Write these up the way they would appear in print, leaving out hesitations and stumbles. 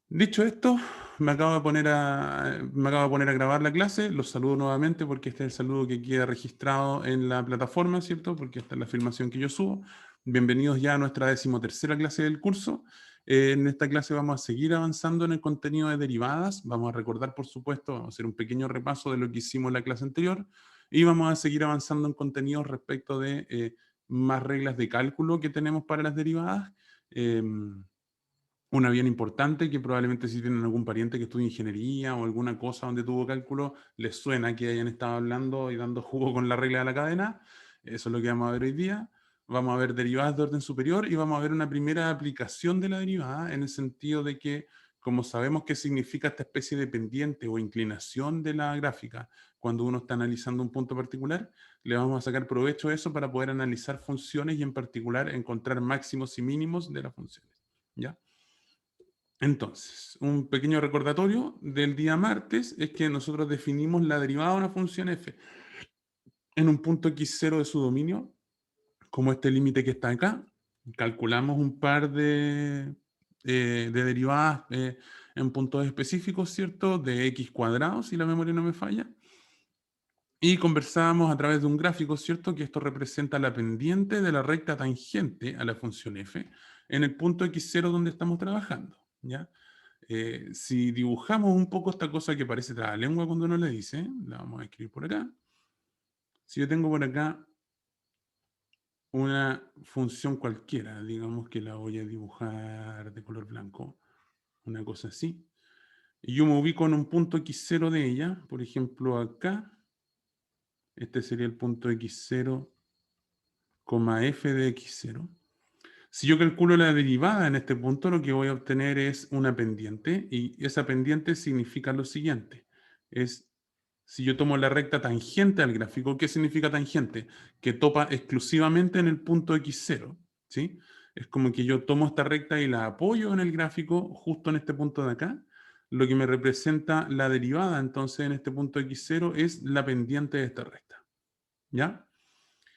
Dicho esto, me acabo de poner a grabar la clase. Los saludo nuevamente porque este es el saludo que queda registrado en la plataforma, ¿cierto? Porque esta es la filmación que yo subo. Bienvenidos ya a nuestra 13ª clase del curso. En esta clase vamos a seguir avanzando en el contenido de derivadas. Vamos a recordar, por supuesto, vamos a hacer un pequeño repaso de lo que hicimos en la clase anterior y vamos a seguir avanzando en contenidos respecto de más reglas de cálculo que tenemos para las derivadas. Una bien importante que probablemente si tienen algún pariente que estudie ingeniería o alguna cosa donde tuvo cálculo, les suena que hayan estado hablando y dando jugo con la regla de la cadena. Eso es lo que vamos a ver hoy día. Vamos a ver derivadas de orden superior y vamos a ver una primera aplicación de la derivada en el sentido de que, como sabemos qué significa esta especie de pendiente o inclinación de la gráfica cuando uno está analizando un punto particular, le vamos a sacar provecho a eso para poder analizar funciones y en particular encontrar máximos y mínimos de las funciones. ¿Ya? Entonces, un pequeño recordatorio del día martes es que nosotros definimos la derivada de una función f en un punto x0 de su dominio, como este límite que está acá. Calculamos un par de derivadas en puntos específicos, ¿cierto? De x cuadrado, si la memoria no me falla. Y conversábamos a través de un gráfico, ¿cierto? Que esto representa la pendiente de la recta tangente a la función f en el punto x0 donde estamos trabajando, ¿ya? Si dibujamos un poco esta cosa que parece trabalengua cuando uno le dice, la vamos a escribir por acá. Si yo tengo por acá una función cualquiera, digamos que la voy a dibujar de color blanco, una cosa así, y yo me ubico en un punto x0 de ella, por ejemplo acá, este sería el punto x0, f de x0. Si yo calculo la derivada en este punto, lo que voy a obtener es una pendiente, y esa pendiente significa lo siguiente, es si yo tomo la recta tangente al gráfico, ¿qué significa tangente? Que topa exclusivamente en el punto x0, ¿sí? Es como que yo tomo esta recta y la apoyo en el gráfico justo en este punto de acá, lo que me representa la derivada, entonces en este punto x0 es la pendiente de esta recta, ¿ya?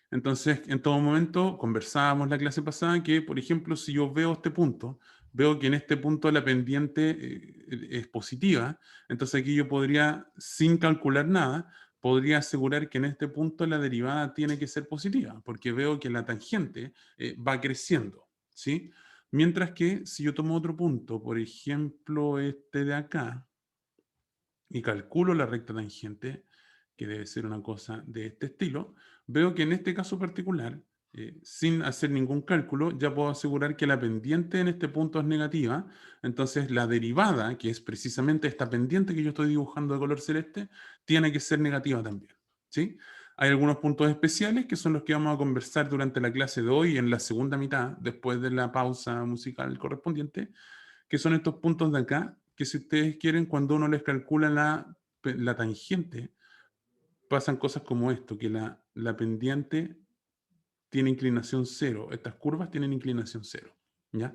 Entonces, en todo momento, conversábamos la clase pasada que, por ejemplo, si yo veo este punto, veo que en este punto la pendiente es positiva, entonces aquí yo podría, sin calcular nada, podría asegurar que en este punto la derivada tiene que ser positiva, porque veo que la tangente va creciendo, ¿sí? Mientras que si yo tomo otro punto, por ejemplo, este de acá, y calculo la recta tangente, que debe ser una cosa de este estilo, veo que en este caso particular, sin hacer ningún cálculo, ya puedo asegurar que la pendiente en este punto es negativa, entonces la derivada, que es precisamente esta pendiente que yo estoy dibujando de color celeste, tiene que ser negativa también, ¿sí? Hay algunos puntos especiales que son los que vamos a conversar durante la clase de hoy en la segunda mitad, después de la pausa musical correspondiente, que son estos puntos de acá, que si ustedes quieren, cuando uno les calcula la tangente, pasan cosas como esto, que la pendiente tiene inclinación cero, estas curvas tienen inclinación cero, ¿ya?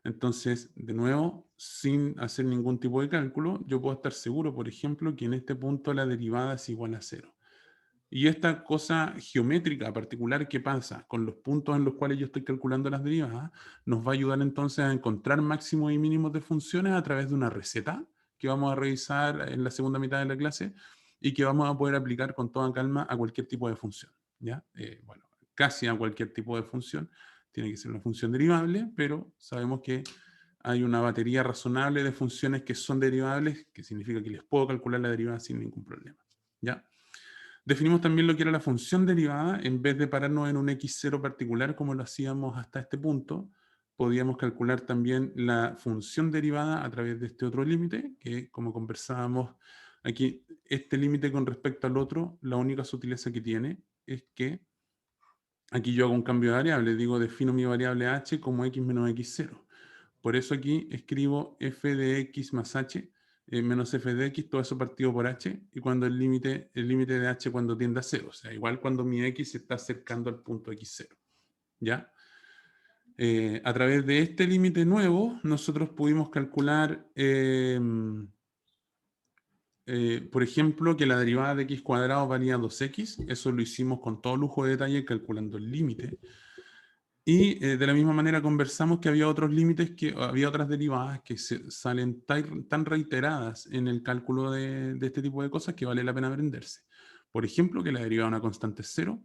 Entonces, de nuevo, sin hacer ningún tipo de cálculo, yo puedo estar seguro, por ejemplo, que en este punto la derivada es igual a cero. Y esta cosa geométrica particular que pasa con los puntos en los cuales yo estoy calculando las derivadas, nos va a ayudar entonces a encontrar máximos y mínimos de funciones a través de una receta que vamos a revisar en la segunda mitad de la clase y que vamos a poder aplicar con toda calma a cualquier tipo de función. ¿Ya? Bueno, casi a cualquier tipo de función. Tiene que ser una función derivable, pero sabemos que hay una batería razonable de funciones que son derivables, que significa que les puedo calcular la derivada sin ningún problema. ¿Ya? Definimos también lo que era la función derivada, en vez de pararnos en un x0 particular como lo hacíamos hasta este punto, podíamos calcular también la función derivada a través de este otro límite, que como conversábamos aquí, este límite con respecto al otro, la única sutileza que tiene es que aquí yo hago un cambio de variable, digo defino mi variable h como x menos x0. Por eso aquí escribo f de x más h menos f de x, todo eso partido por h, y cuando el límite de h cuando tiende a 0, o sea, igual cuando mi x se está acercando al punto x0, ¿ya? A través de este límite nuevo, nosotros pudimos calcular, por ejemplo, que la derivada de x cuadrado valía 2x, eso lo hicimos con todo lujo de detalle calculando el límite, Y de la misma manera conversamos que había otros límites, que había otras derivadas que salen tan reiteradas en el cálculo de este tipo de cosas que vale la pena aprenderse. Por ejemplo, que la derivada de una constante es 0,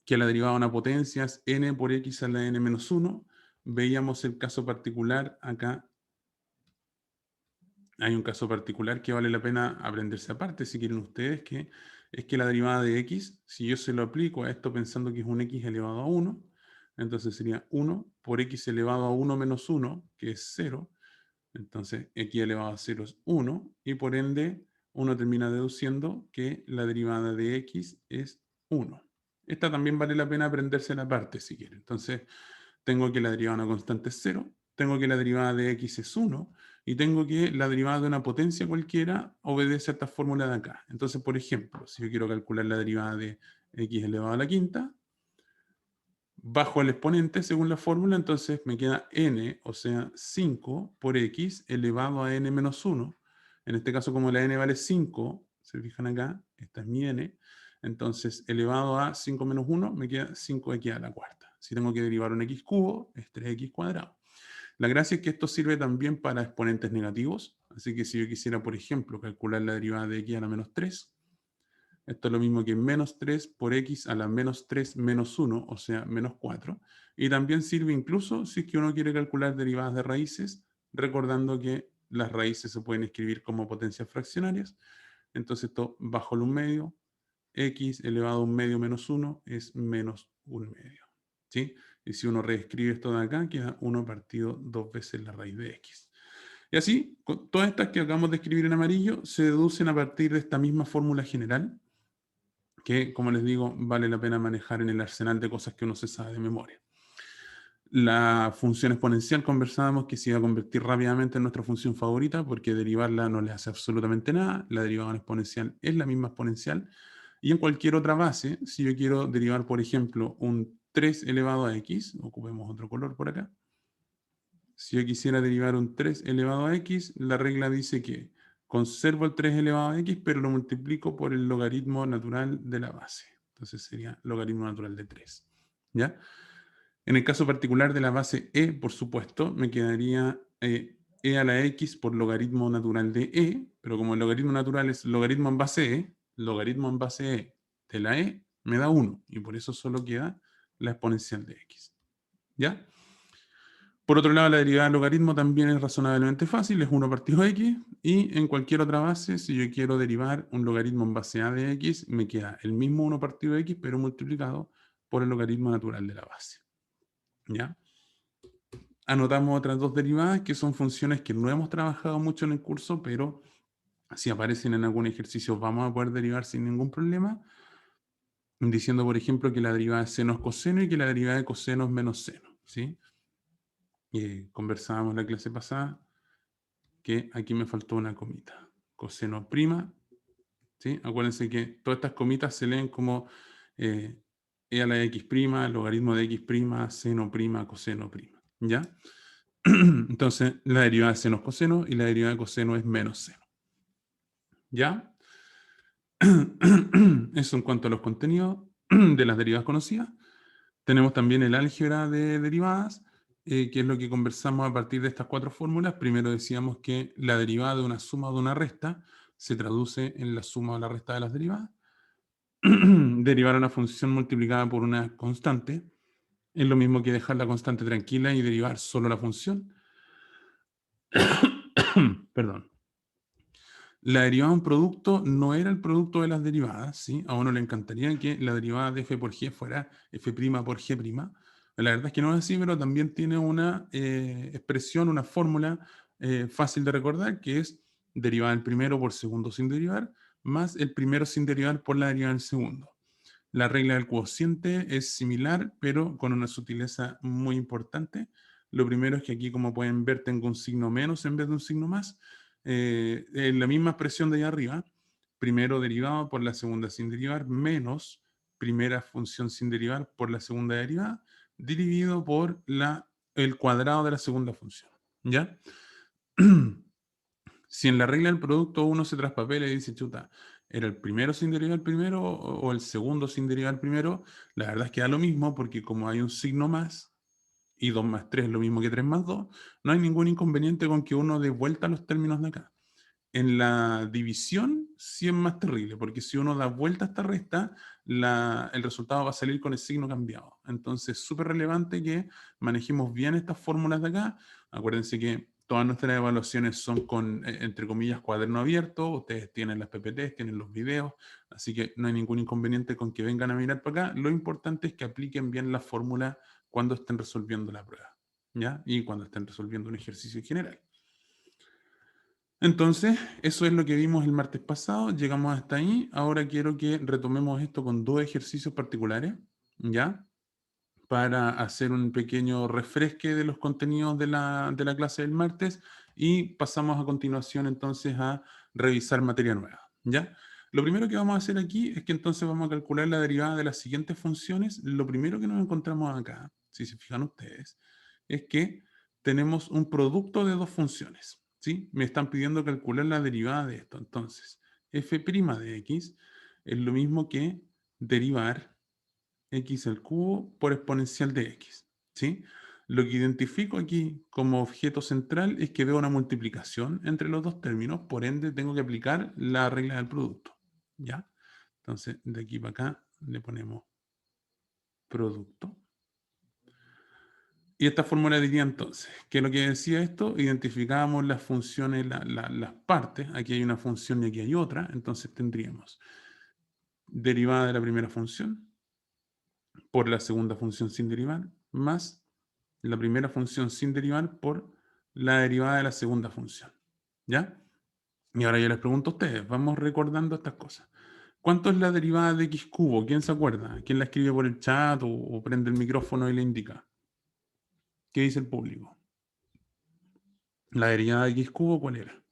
que la derivada de una potencia es n por x a la n menos 1. Veíamos el caso particular acá. Hay un caso particular que vale la pena aprenderse aparte, si quieren ustedes, que es que la derivada de x, si yo se lo aplico a esto pensando que es un x elevado a 1, entonces sería 1 por x elevado a 1 menos 1, que es 0. Entonces x elevado a 0 es 1, y por ende uno termina deduciendo que la derivada de x es 1. Esta también vale la pena aprenderse la parte, si quieren. Entonces tengo que la derivada de una constante es 0, tengo que la derivada de x es 1, y tengo que la derivada de una potencia cualquiera obedece a esta fórmula de acá. Entonces, por ejemplo, si yo quiero calcular la derivada de x elevado a la quinta, bajo el exponente según la fórmula, entonces me queda n, o sea, 5 por x elevado a n menos 1. En este caso, como la n vale 5, se fijan acá, esta es mi n, entonces elevado a 5 menos 1 me queda 5x a la cuarta. Si tengo que derivar un x cubo, es 3x cuadrado. La gracia es que esto sirve también para exponentes negativos, así que si yo quisiera, por ejemplo, calcular la derivada de x a la menos 3, esto es lo mismo que menos 3 por x a la menos 3 menos 1, o sea, menos 4. Y también sirve incluso si es que uno quiere calcular derivadas de raíces, recordando que las raíces se pueden escribir como potencias fraccionarias. Entonces esto bajo el 1 medio, x elevado a 1 medio menos 1 es menos 1 medio. ¿Sí? Y si uno reescribe esto de acá, queda 1 partido 2 veces la raíz de x. Y así, todas estas que acabamos de escribir en amarillo se deducen a partir de esta misma fórmula general, que, como les digo, vale la pena manejar en el arsenal de cosas que uno se sabe de memoria. La función exponencial conversábamos que se iba a convertir rápidamente en nuestra función favorita porque derivarla no le hace absolutamente nada. La derivada exponencial es la misma exponencial. Y en cualquier otra base, si yo quiero derivar, por ejemplo, un 3 elevado a x, ocupemos otro color por acá. Si yo quisiera derivar un 3 elevado a x, la regla dice que conservo el 3 elevado a x, pero lo multiplico por el logaritmo natural de la base. Entonces sería logaritmo natural de 3. ¿Ya? En el caso particular de la base e, por supuesto, me quedaría e a la x por logaritmo natural de e, pero como el logaritmo natural es logaritmo en base e, logaritmo en base e de la e me da 1, y por eso solo queda la exponencial de x. ¿Ya? Por otro lado, la derivada del logaritmo también es razonablemente fácil, es 1 partido x, y en cualquier otra base, si yo quiero derivar un logaritmo en base a de x, me queda el mismo 1 partido x, pero multiplicado por el logaritmo natural de la base. ¿Ya? Anotamos otras dos derivadas que son funciones que no hemos trabajado mucho en el curso, pero si aparecen en algún ejercicio vamos a poder derivar sin ningún problema, diciendo, por ejemplo, que la derivada de seno es coseno y que la derivada de coseno es menos seno. ¿Sí? Conversábamos en la clase pasada que aquí me faltó una comita. Coseno prima, ¿sí? Acuérdense que todas estas comitas se leen como e a la x prima, logaritmo de x prima, seno prima, coseno prima, ¿ya? Entonces, la derivada de seno es coseno y la derivada de coseno es menos seno, ¿ya? Eso en cuanto a los contenidos de las derivadas conocidas. Tenemos también el álgebra de derivadas, que es lo que conversamos a partir de estas cuatro fórmulas. Primero decíamos que la derivada de una suma o de una resta se traduce en la suma o la resta de las derivadas. Derivar una función multiplicada por una constante es lo mismo que dejar la constante tranquila y derivar solo la función. Perdón. La derivada de un producto no era el producto de las derivadas, ¿sí? A uno le encantaría que la derivada de f por g fuera f' por g'. La verdad es que no es así, pero también tiene una expresión, una fórmula fácil de recordar, que es derivada del primero por segundo sin derivar, más el primero sin derivar por la derivada del segundo. La regla del cociente es similar, pero con una sutileza muy importante. Lo primero es que aquí, como pueden ver, tengo un signo menos en vez de un signo más. En la misma expresión de allá arriba, primero derivado por la segunda sin derivar, menos primera función sin derivar por la segunda derivada, dividido por el cuadrado de la segunda función. ¿Ya? Si en la regla del producto uno se traspapela y dice, chuta, era el primero sin derivar el primero o el segundo sin derivar el primero, la verdad es que da lo mismo porque como hay un signo más y 2 más 3 es lo mismo que 3 más 2, no hay ningún inconveniente con que uno dé vuelta a los términos de acá. En la división sí es más terrible, porque si uno da vuelta a esta resta, el resultado va a salir con el signo cambiado. Entonces, es súper relevante que manejemos bien estas fórmulas de acá. Acuérdense que todas nuestras evaluaciones son con, entre comillas, cuaderno abierto. Ustedes tienen las PPTs, tienen los videos, así que no hay ningún inconveniente con que vengan a mirar para acá. Lo importante es que apliquen bien la fórmula cuando estén resolviendo la prueba, ¿ya? Y cuando estén resolviendo un ejercicio en general. Entonces, eso es lo que vimos el martes pasado, llegamos hasta ahí. Ahora quiero que retomemos esto con 2 ejercicios particulares, ¿ya? Para hacer un pequeño refresque de los contenidos de la clase del martes y pasamos a continuación entonces a revisar materia nueva, ¿ya? Lo primero que vamos a hacer aquí es que entonces vamos a calcular la derivada de las siguientes funciones. Lo primero que nos encontramos acá, si se fijan ustedes, es que tenemos un producto de 2 funciones, ¿sí? Me están pidiendo calcular la derivada de esto. Entonces, f' de x es lo mismo que derivar x al cubo por exponencial de x, ¿sí? Lo que identifico aquí como objeto central es que veo una multiplicación entre los dos términos, por ende tengo que aplicar la regla del producto, ¿ya? Entonces, de aquí para acá le ponemos producto. Y esta fórmula diría entonces, ¿qué es lo que decía esto? Identificábamos las funciones, las partes, aquí hay una función y aquí hay otra, entonces tendríamos derivada de la primera función por la segunda función sin derivar, más la primera función sin derivar por la derivada de la segunda función, ¿ya? Y ahora yo les pregunto a ustedes, vamos recordando estas cosas. ¿Cuánto es la derivada de x cubo? ¿Quién se acuerda? ¿Quién la escribe por el chat o prende el micrófono y le indica? ¿Qué dice el público? ¿La derivada de x cubo cuál era?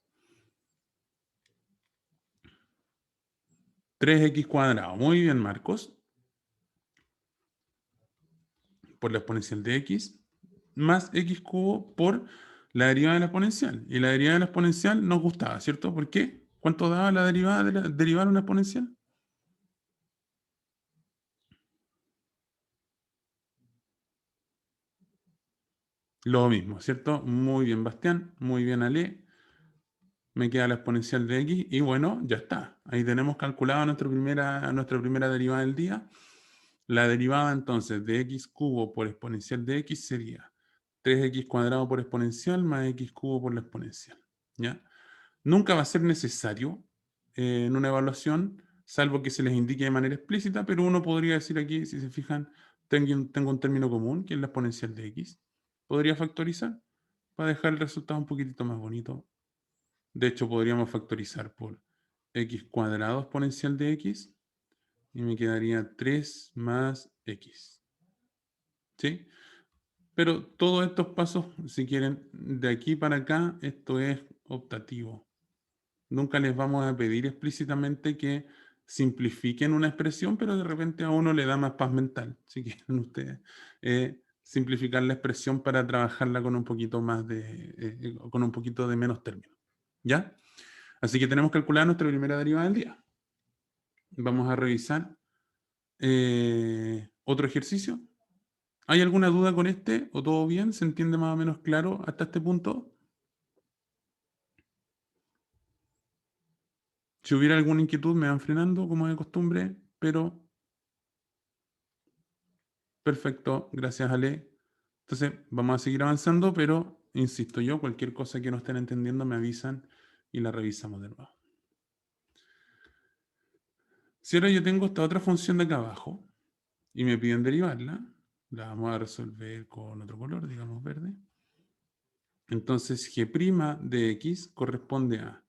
3x cuadrado. Muy bien, Marcos. Por la exponencial de x más x cubo por la derivada de la exponencial. Y la derivada de la exponencial nos gustaba, ¿cierto? ¿Por qué? ¿Cuánto daba la derivada de derivar una exponencial? Lo mismo, ¿cierto? Muy bien, Bastián. Muy bien, Ale. Me queda la exponencial de x y bueno, ya está. Ahí tenemos calculado nuestra primera derivada del día. La derivada entonces de x cubo por exponencial de x sería 3x cuadrado por exponencial más x cubo por la exponencial, ¿ya? Nunca va a ser necesario en una evaluación, salvo que se les indique de manera explícita, pero uno podría decir aquí, si se fijan, tengo un término común, que es la exponencial de x. Podría factorizar para dejar el resultado un poquitito más bonito. De hecho, podríamos factorizar por x cuadrado exponencial de x y me quedaría 3 más x. ¿Sí? Pero todos estos pasos, si quieren, de aquí para acá, esto es optativo. Nunca les vamos a pedir explícitamente que simplifiquen una expresión, pero de repente a uno le da más paz mental, si quieren ustedes, simplificar la expresión para trabajarla con un poquito más con un poquito de menos términos. ¿Ya? Así que tenemos calculada nuestra primera derivada del día. Vamos a revisar otro ejercicio. ¿Hay alguna duda con este o todo bien? ¿Se entiende más o menos claro hasta este punto? Si hubiera alguna inquietud me van frenando como de costumbre, pero perfecto, gracias Ale. Entonces vamos a seguir avanzando, pero insisto yo, cualquier cosa que no estén entendiendo me avisan y la revisamos de nuevo. Si ahora yo tengo esta otra función de acá abajo y me piden derivarla, la vamos a resolver con otro color, digamos verde. Entonces g' de x corresponde a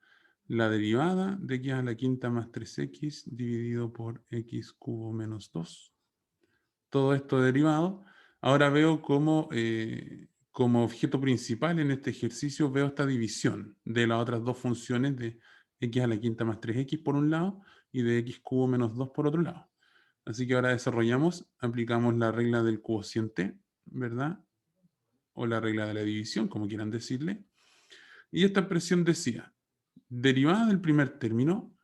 la derivada de x a la quinta más 3x dividido por x cubo menos 2. Todo esto derivado. Ahora veo como objeto principal en este ejercicio, veo esta división de las otras dos funciones de x a la quinta más 3x por un lado y de x cubo menos 2 por otro lado. Así que ahora aplicamos la regla del cociente, ¿verdad? O la regla de la división, como quieran decirle. Y esta expresión decía, derivada del primer término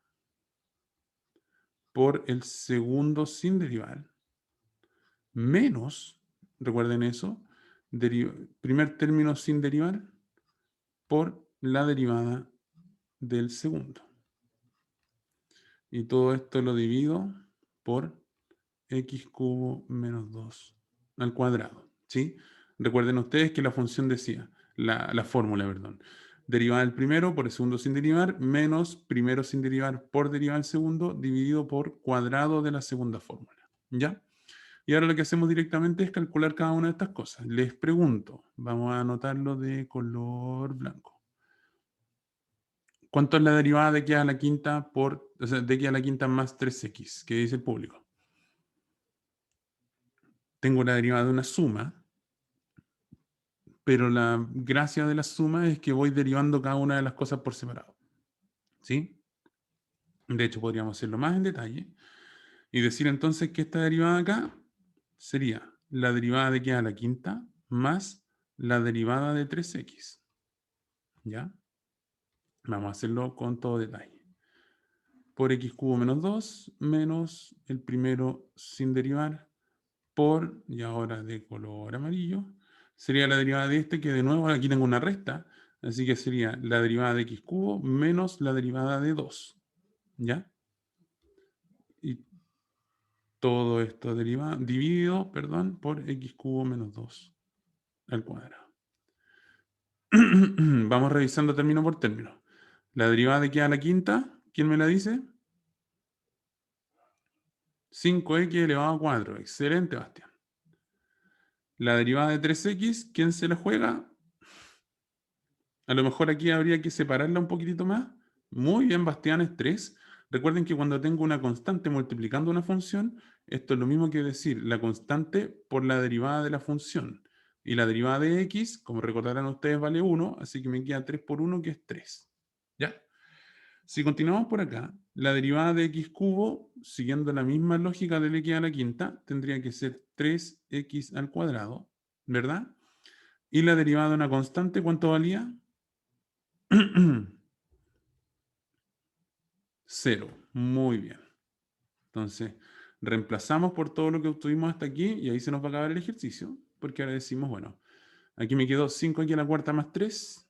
por el segundo sin derivar, menos, recuerden eso, primer término sin derivar por la derivada del segundo. Y todo esto lo divido por x cubo menos 2 al cuadrado, ¿sí? Recuerden ustedes que la función decía, la fórmula, perdón, derivada del primero por el segundo sin derivar, menos primero sin derivar por derivada del segundo, dividido por cuadrado de la segunda fórmula, ¿ya? Y ahora lo que hacemos directamente es calcular cada una de estas cosas. Les pregunto, vamos a anotarlo de color blanco. ¿Cuánto es la derivada de x a la quinta o sea, de x a la quinta más 3x? ¿Qué dice el público? Tengo la derivada de una suma, pero la gracia de la suma es que voy derivando cada una de las cosas por separado. ¿Sí? De hecho, podríamos hacerlo más en detalle y decir entonces que esta derivada acá sería la derivada de x a la quinta más la derivada de 3x. ¿Ya? Vamos a hacerlo con todo detalle. Por x cubo menos 2 menos el primero sin derivar por, y ahora de color amarillo, sería la derivada de este, que de nuevo aquí tengo una resta, así que sería la derivada de x cubo menos la derivada de 2. ¿Ya? Y todo esto dividido, perdón, por x cubo menos 2 al cuadrado. Vamos revisando término por término. La derivada de x a la quinta, ¿quién me la dice? 5x elevado a 4. Excelente, Bastián. La derivada de 3x, ¿quién se la juega? A lo mejor aquí habría que separarla un poquitito más. Muy bien, Bastián, es 3. Recuerden que cuando tengo una constante multiplicando una función, esto es lo mismo que decir la constante por la derivada de la función. Y la derivada de x, como recordarán ustedes, vale 1, así que me queda 3 por 1, que es 3. ¿Ya? Si continuamos por acá, la derivada de x cubo, siguiendo la misma lógica del x a la quinta, tendría que ser 3x al cuadrado, ¿verdad? Y la derivada de una constante, ¿cuánto valía? 0. Muy bien. Entonces, reemplazamos por todo lo que obtuvimos hasta aquí y ahí se nos va a acabar el ejercicio, porque ahora decimos, bueno, aquí me quedó 5x a la cuarta más 3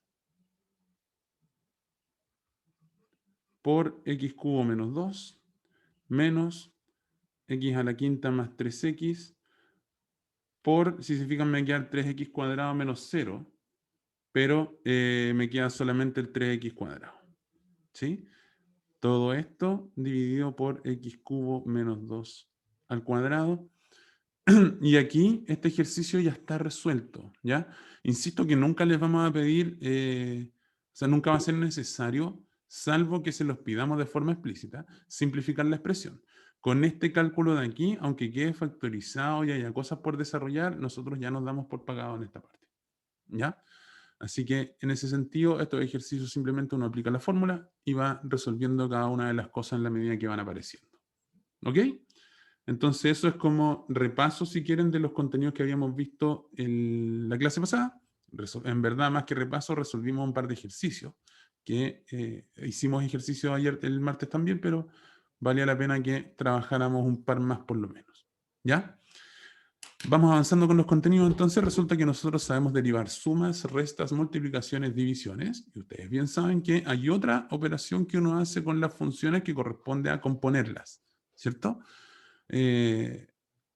por x cubo menos 2 menos x a la quinta más 3x por, si se fijan, me queda 3x cuadrado menos 0, pero me queda solamente el 3x cuadrado. ¿Sí? Todo esto dividido por x cubo menos 2 al cuadrado. Y aquí este ejercicio ya está resuelto, ¿ya? Insisto que nunca les vamos a pedir, o sea, nunca va a ser necesario, salvo que se los pidamos de forma explícita, simplificar la expresión. Con este cálculo de aquí, aunque quede factorizado y haya cosas por desarrollar, nosotros ya nos damos por pagado en esta parte, ¿ya? Así que en ese sentido, estos ejercicios simplemente uno aplica la fórmula y va resolviendo cada una de las cosas en la medida que van apareciendo. ¿Ok? Entonces eso es como repaso, si quieren, de los contenidos que habíamos visto en la clase pasada. En verdad, más que repaso, resolvimos un par de ejercicios, que hicimos ejercicios ayer, el martes también, pero valía la pena que trabajáramos un par más por lo menos. ¿Ya? Vamos avanzando con los contenidos. Entonces resulta que nosotros sabemos derivar sumas, restas, multiplicaciones, divisiones. Y ustedes bien saben que hay otra operación que uno hace con las funciones que corresponde a componerlas, ¿cierto?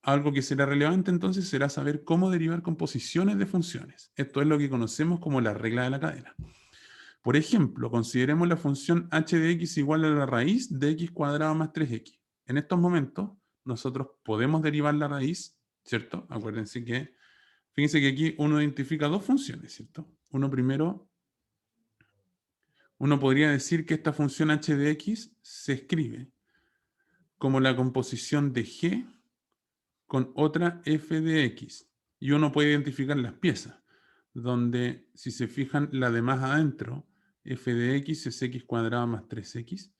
Algo que será relevante entonces será saber cómo derivar composiciones de funciones. Esto es lo que conocemos como la regla de la cadena. Por ejemplo, consideremos la función h de x igual a la raíz de x cuadrado más 3x. En estos momentos, nosotros podemos derivar la raíz, ¿cierto? Acuérdense que, fíjense que aquí uno identifica dos funciones, ¿cierto? Uno podría decir que esta función h de x se escribe como la composición de g con otra f de x. Y uno puede identificar las piezas, donde si se fijan la de más adentro, f de x es x cuadrado más 3x,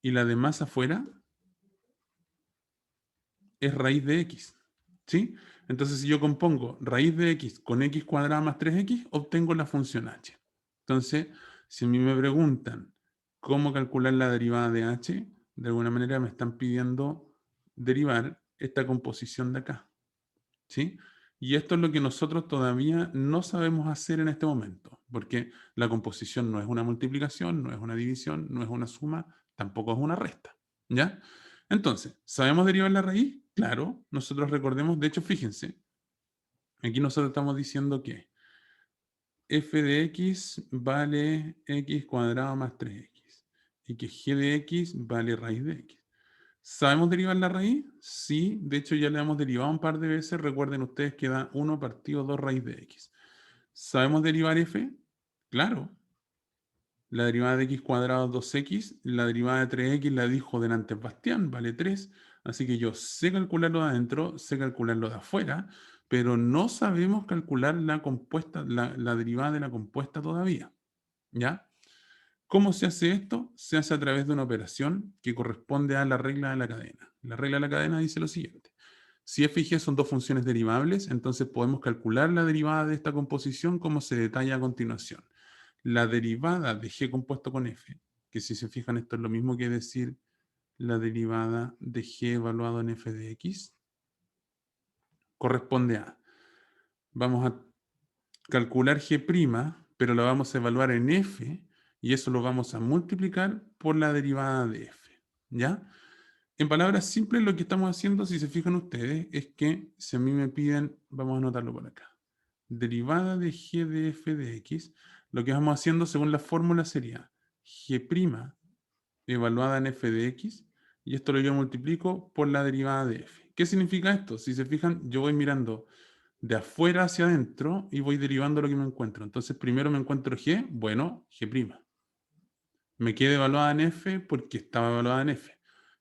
y la de más afuera es raíz de x. ¿Sí? Entonces si yo compongo raíz de x con x cuadrado más 3x, obtengo la función h. Entonces, si a mí me preguntan cómo calcular la derivada de h, de alguna manera me están pidiendo derivar esta composición de acá, ¿sí? Y esto es lo que nosotros todavía no sabemos hacer en este momento, porque la composición no es una multiplicación, no es una división, no es una suma, tampoco es una resta, ¿ya? Entonces, ¿sabemos derivar la raíz? Claro, nosotros recordemos, de hecho, fíjense, aquí nosotros estamos diciendo que f de x vale x cuadrado más 3x y que g de x vale raíz de x. ¿Sabemos derivar la raíz? Sí, de hecho ya la hemos derivado un par de veces. Recuerden ustedes que da 1 partido 2 raíz de x. ¿Sabemos derivar f? Claro. La derivada de x cuadrado es 2x, la derivada de 3x la dijo delante Bastián, vale 3. Así que yo sé calcularlo de adentro, sé calcularlo de afuera, pero no sabemos calcular la compuesta, la derivada de la compuesta todavía. ¿Ya? ¿Cómo se hace esto? Se hace a través de una operación que corresponde a la regla de la cadena. La regla de la cadena dice lo siguiente. Si f y g son dos funciones derivables, entonces podemos calcular la derivada de esta composición como se detalla a continuación. La derivada de g compuesto con f, que si se fijan esto es lo mismo que decir la derivada de g evaluado en f de x, corresponde a, vamos a calcular g', pero lo vamos a evaluar en f, y eso lo vamos a multiplicar por la derivada de f, ¿ya? En palabras simples, lo que estamos haciendo, si se fijan ustedes, es que si a mí me piden, vamos a anotarlo por acá, derivada de g de f de x, lo que vamos haciendo según la fórmula sería g' evaluada en f de x, y esto lo yo multiplico por la derivada de f. ¿Qué significa esto? Si se fijan, yo voy mirando de afuera hacia adentro y voy derivando lo que me encuentro. Entonces primero me encuentro g, bueno, g'. Me quedé evaluada en f porque estaba evaluada en f.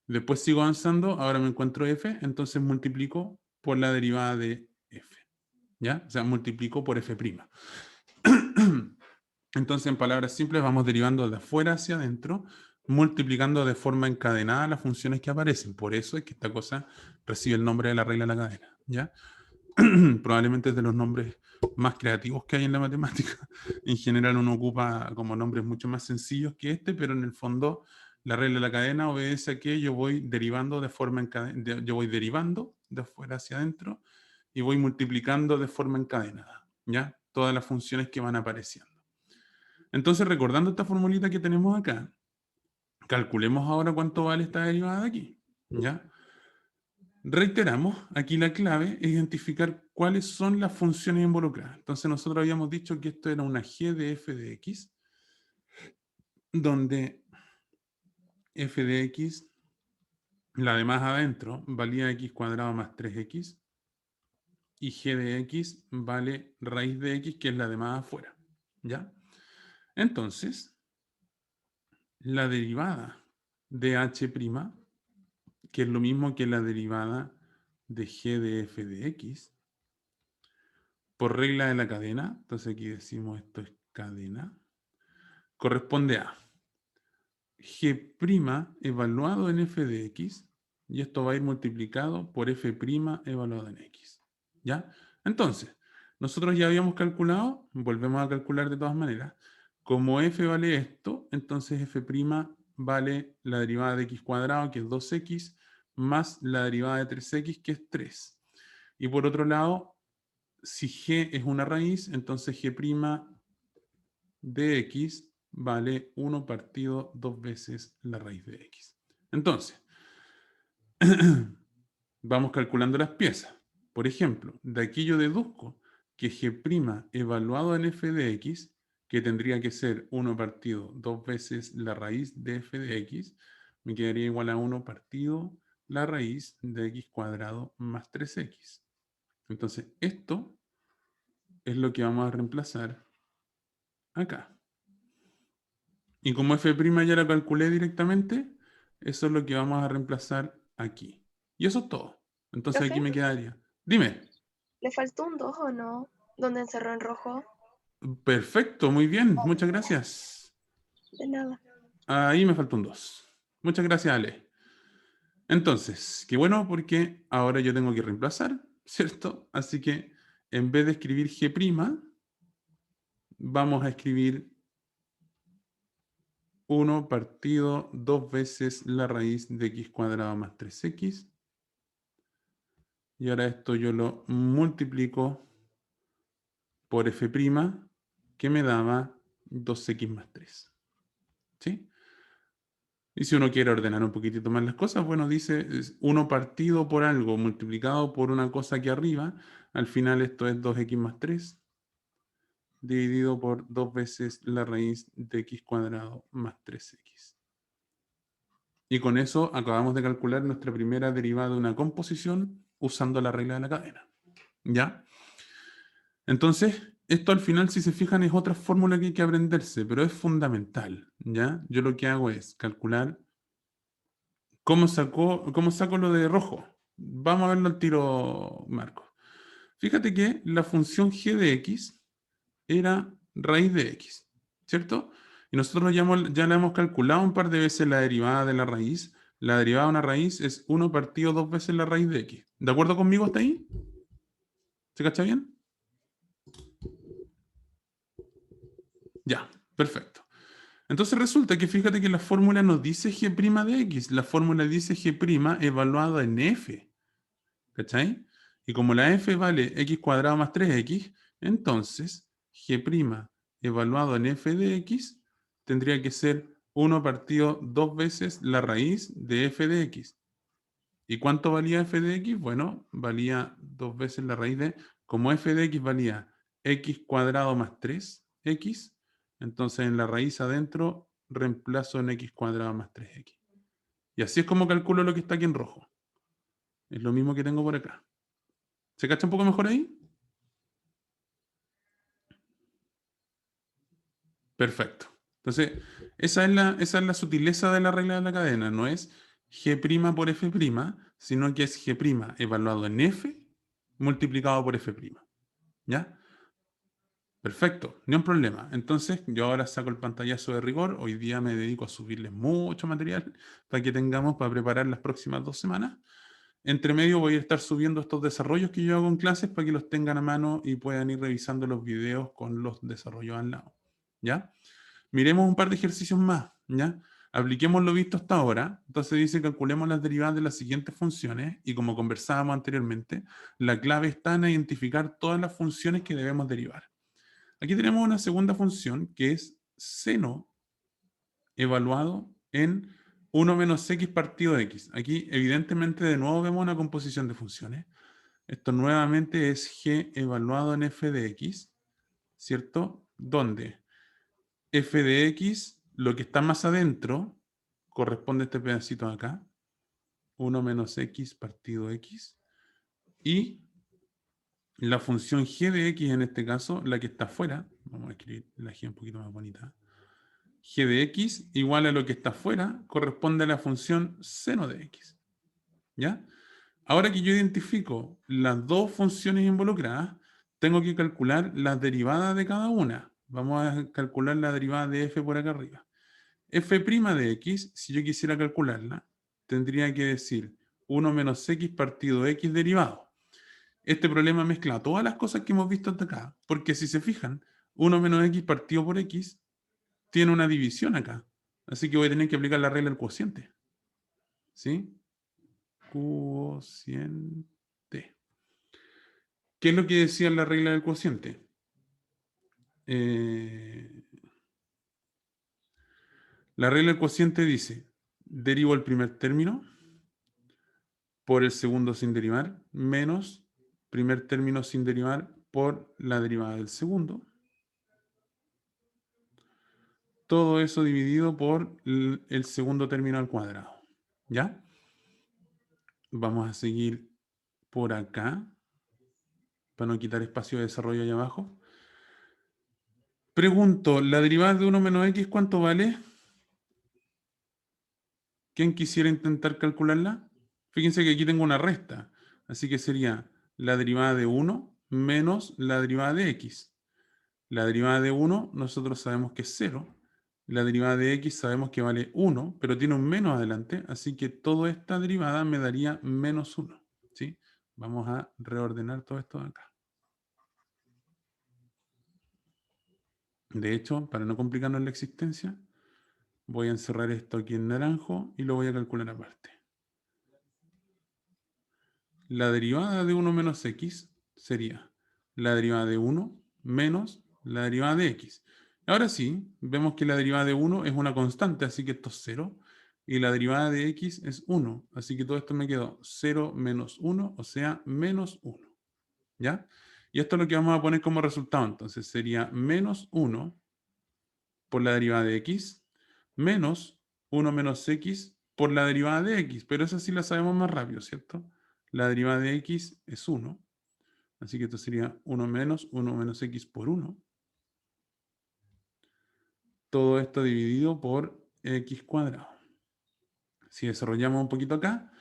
Después sigo avanzando, ahora me encuentro f, entonces multiplico por la derivada de f. ¿Ya? O sea, multiplico por f'. Entonces, en palabras simples, vamos derivando de afuera hacia adentro, multiplicando de forma encadenada las funciones que aparecen. Por eso es que esta cosa recibe el nombre de la regla de la cadena. ¿Ya? Probablemente es de los nombres más creativos que hay en la matemática. En general uno ocupa como nombres mucho más sencillos que este, pero en el fondo la regla de la cadena obedece a que yo voy derivando de forma encadenada, yo voy derivando de afuera hacia adentro y voy multiplicando de forma encadenada, ¿ya? Todas las funciones que van apareciendo. Entonces, recordando esta formulita que tenemos acá, calculemos ahora cuánto vale esta derivada de aquí, ¿ya? Reiteramos, aquí la clave es identificar cuáles son las funciones involucradas. Entonces nosotros habíamos dicho que esto era una g de f de x, donde f de x, la de más adentro, valía x cuadrado más 3x, y g de x vale raíz de x, que es la de más afuera. ¿Ya? Entonces, la derivada de h', que es lo mismo que la derivada de g de f de x, por regla de la cadena, entonces aquí decimos esto es cadena, corresponde a g' evaluado en f de x, y esto va a ir multiplicado por f' evaluado en x. ¿Ya? Entonces, nosotros ya habíamos calculado, volvemos a calcular de todas maneras, como f vale esto, entonces f' vale la derivada de x cuadrado, que es 2x, más la derivada de 3x, que es 3. Y por otro lado, si g es una raíz, entonces g' de x vale 1 partido 2 veces la raíz de x. Entonces, vamos calculando las piezas. Por ejemplo, de aquí yo deduzco que g' evaluado en f de x, que tendría que ser 1 partido 2 veces la raíz de f de x, me quedaría igual a 1 partido la raíz de x cuadrado más 3x. Entonces, esto es lo que vamos a reemplazar acá. Y como f' ya la calculé directamente, eso es lo que vamos a reemplazar aquí. Y eso es todo. Entonces Profe, aquí me quedaría. Dime. ¿le faltó un 2 o no? ¿Dónde encerró en rojo? Perfecto, muy bien. Muchas gracias. De nada. Ahí me faltó un 2. Muchas gracias, Ale. Entonces, qué bueno porque ahora yo tengo que reemplazar, ¿cierto? Así que en vez de escribir g', vamos a escribir 1 partido 2 veces la raíz de x cuadrado más 3x. Y ahora esto yo lo multiplico por f', que me daba 2x más 3. ¿Sí? Y si uno quiere ordenar un poquitito más las cosas, bueno, dice 1 partido por algo multiplicado por una cosa aquí arriba. Al final esto es 2x más 3 dividido por 2 veces la raíz de x cuadrado más 3x. Y con eso acabamos de calcular nuestra primera derivada de una composición usando la regla de la cadena. ¿Ya? Entonces, esto al final, si se fijan, es otra fórmula que hay que aprenderse, pero es fundamental. ¿Ya? Yo lo que hago es calcular cómo saco lo de rojo. Vamos a verlo al tiro, Marco. Fíjate que la función g de x era raíz de x, ¿cierto? Y nosotros ya le hemos calculado un par de veces la derivada de la raíz. La derivada de una raíz es 1 partido 2 veces la raíz de x. ¿De acuerdo conmigo hasta ahí? ¿Se cacha bien? Ya, perfecto. Entonces resulta que fíjate que la fórmula nos dice g' de x. La fórmula dice g' evaluado en f. ¿Cachai? Y como la f vale x cuadrado más 3x, entonces g' evaluado en f de x tendría que ser 1 partido 2 veces la raíz de f de x. ¿Y cuánto valía f de x? Bueno, valía 2 veces la raíz de... Como f de x valía x cuadrado más 3x, entonces en la raíz adentro reemplazo en x cuadrado más 3x. Y así es como calculo lo que está aquí en rojo. Es lo mismo que tengo por acá. ¿Se cacha un poco mejor ahí? Perfecto. Entonces, esa es la sutileza de la regla de la cadena. No es g' por f', sino que es g' evaluado en f multiplicado por f'. ¿Ya? Perfecto, ni un problema. Entonces, yo ahora saco el pantallazo de rigor. Hoy día me dedico a subirles mucho material para que tengamos para preparar las próximas 2 semanas. Entre medio voy a estar subiendo estos desarrollos que yo hago en clases para que los tengan a mano y puedan ir revisando los videos con los desarrollos al lado. ¿Ya? Miremos un par de ejercicios más, ¿ya? Apliquemos lo visto hasta ahora. Entonces dice, calculemos las derivadas de las siguientes funciones y como conversábamos anteriormente, la clave está en identificar todas las funciones que debemos derivar. Aquí tenemos una segunda función que es seno evaluado en 1 menos x partido de x. Aquí evidentemente de nuevo vemos una composición de funciones. Esto nuevamente es g evaluado en f de x, ¿cierto? Donde f de x, lo que está más adentro, corresponde a este pedacito de acá, 1 menos x partido x, y la función g de x en este caso, la que está afuera, vamos a escribir la g un poquito más bonita, g de x igual a lo que está afuera, corresponde a la función seno de x. ¿Ya? Ahora que yo identifico las dos funciones involucradas, tengo que calcular las derivadas de cada una. Vamos a calcular la derivada de f por acá arriba. F' de x, si yo quisiera calcularla, tendría que decir 1 menos x partido x derivado. Este problema mezcla todas las cosas que hemos visto hasta acá, porque si se fijan, 1 menos x partido por x tiene una división acá. Así que voy a tener que aplicar la regla del cociente. ¿Sí? Cociente. ¿Qué es lo que decía la regla del cociente? La regla del cociente dice, derivo el primer término por el segundo sin derivar, menos primer término sin derivar por la derivada del segundo. Todo eso dividido por el segundo término al cuadrado. ¿Ya? Vamos a seguir por acá, para no quitar espacio de desarrollo allá abajo. Pregunto, ¿la derivada de 1 menos x cuánto vale? ¿Quién quisiera intentar calcularla? Fíjense que aquí tengo una resta, así que sería la derivada de 1 menos la derivada de x. La derivada de 1 nosotros sabemos que es 0. La derivada de x sabemos que vale 1, pero tiene un menos adelante, así que toda esta derivada me daría menos 1. ¿Sí? Vamos a reordenar todo esto de acá. De hecho, para no complicarnos la existencia, Voy a encerrar esto aquí en naranjo y lo voy a calcular aparte. La derivada de 1 menos x sería la derivada de 1 menos la derivada de x. Ahora sí, vemos que la derivada de 1 es una constante, así que esto es 0. Y la derivada de x es 1, así que todo esto me quedó 0 menos 1, o sea, menos 1. ¿Ya? Y esto es lo que vamos a poner como resultado. Entonces sería menos 1 por la derivada de x, menos 1 menos x por la derivada de x. Pero esa sí la sabemos más rápido, ¿cierto? La derivada de x es 1. Así que esto sería 1 menos x por 1. Todo esto dividido por x cuadrado. Si desarrollamos un poquito acá,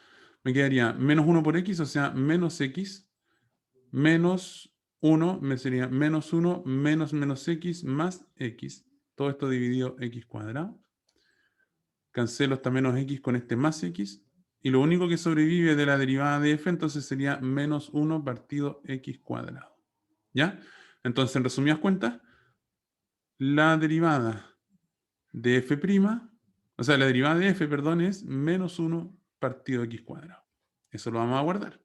me quedaría menos 1 por x, o sea, menos x, menos 1 me sería menos 1 menos x más x. Todo esto dividido x cuadrado. Cancelo esta menos x con este más x. Y lo único que sobrevive de la derivada de f, entonces sería menos 1 partido x cuadrado. ¿Ya? Entonces, en resumidas cuentas, la derivada de f', o sea, la derivada de f, perdón, es menos 1 partido x cuadrado. Eso lo vamos a guardar.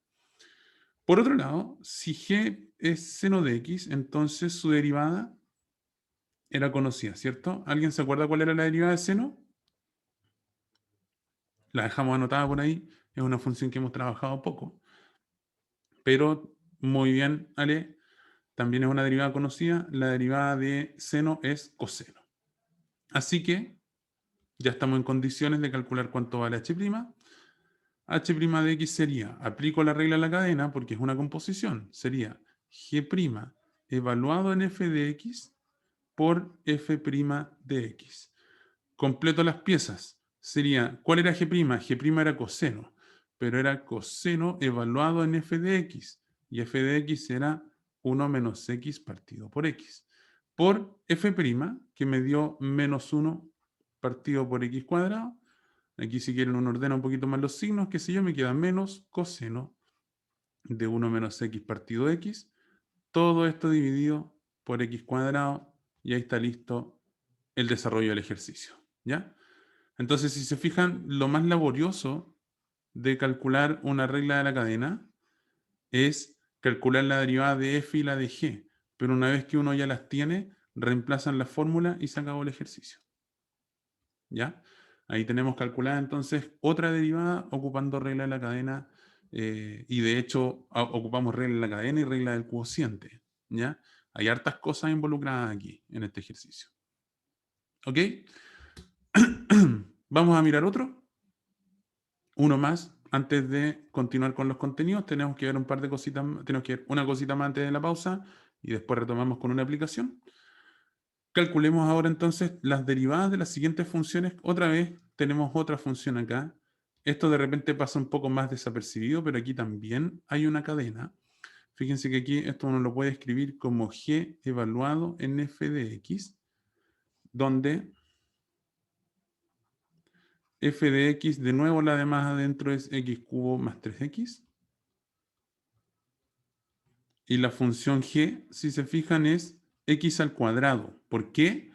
Por otro lado, si g es seno de x, entonces su derivada era conocida, ¿cierto? ¿Alguien se acuerda cuál era la derivada de seno? La dejamos anotada por ahí. Es una función que hemos trabajado poco. Pero muy bien, Ale. También es una derivada conocida. La derivada de seno es coseno. Así que ya estamos en condiciones de calcular cuánto vale h'. H' de x sería, aplico la regla de la cadena porque es una composición, sería g' evaluado en f de x por f' de x. Completo las piezas. Sería, ¿cuál era g'? G' era coseno, pero era coseno evaluado en f de x. Y f de x era 1 menos x partido por x. Por f', que me dio menos 1 partido por x cuadrado. Aquí si quieren uno ordena un poquito más los signos, qué sé yo, me queda menos coseno de 1 menos x partido x. Todo esto dividido por x cuadrado y ahí está listo el desarrollo del ejercicio. ¿Ya? Entonces, si se fijan, lo más laborioso de calcular una regla de la cadena es calcular la derivada de f y la de g. Pero una vez que uno ya las tiene, reemplazan la fórmula y se acabó el ejercicio. ¿Ya? Ahí tenemos calculada entonces otra derivada ocupando regla de la cadena y de hecho ocupamos regla de la cadena y regla del cociente. ¿Ya? Hay hartas cosas involucradas aquí en este ejercicio. ¿Ok? Vamos a mirar otro. Uno más. Antes de continuar con los contenidos, tenemos que ver un par de cositas, tenemos que ver una cosita más antes de la pausa y después retomamos con una aplicación. Calculemos ahora entonces las derivadas de las siguientes funciones. Otra vez tenemos otra función acá. Esto de repente pasa un poco más desapercibido, pero aquí también hay una cadena. Fíjense que aquí esto uno lo puede escribir como g evaluado en f de x, donde f de x, de nuevo la de más adentro es x cubo más 3x. Y la función g, si se fijan, es x al cuadrado. ¿Por qué?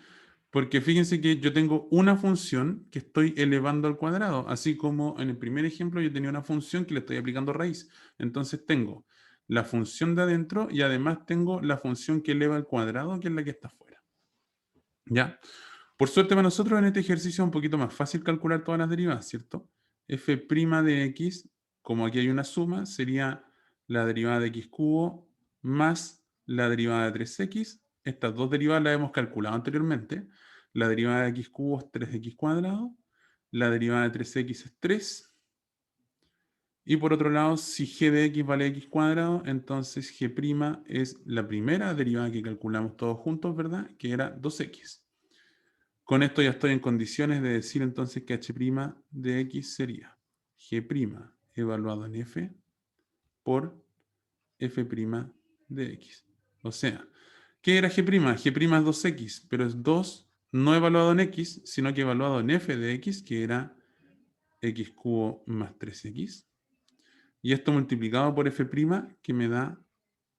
Porque fíjense que yo tengo una función que estoy elevando al cuadrado, así como en el primer ejemplo yo tenía una función que le estoy aplicando raíz. Entonces tengo la función de adentro y además tengo la función que eleva al cuadrado, que es la que está afuera. ¿Ya? Por suerte para nosotros en este ejercicio es un poquito más fácil calcular todas las derivadas, ¿cierto? f' de x, como aquí hay una suma, sería la derivada de x cubo más la derivada de 3x. Estas dos derivadas las hemos calculado anteriormente. La derivada de x cubo es 3x cuadrado. La derivada de 3x es 3. Y por otro lado, si g de x vale x cuadrado, entonces g' es la primera derivada que calculamos todos juntos, ¿verdad? Que era 2x. Con esto ya estoy en condiciones de decir entonces que h' de x sería g' evaluado en f por f' de x. O sea, ¿qué era g'? G' es 2x, pero es 2 no evaluado en x, sino que evaluado en f de x, que era x cubo más 3x. Y esto multiplicado por f', que me da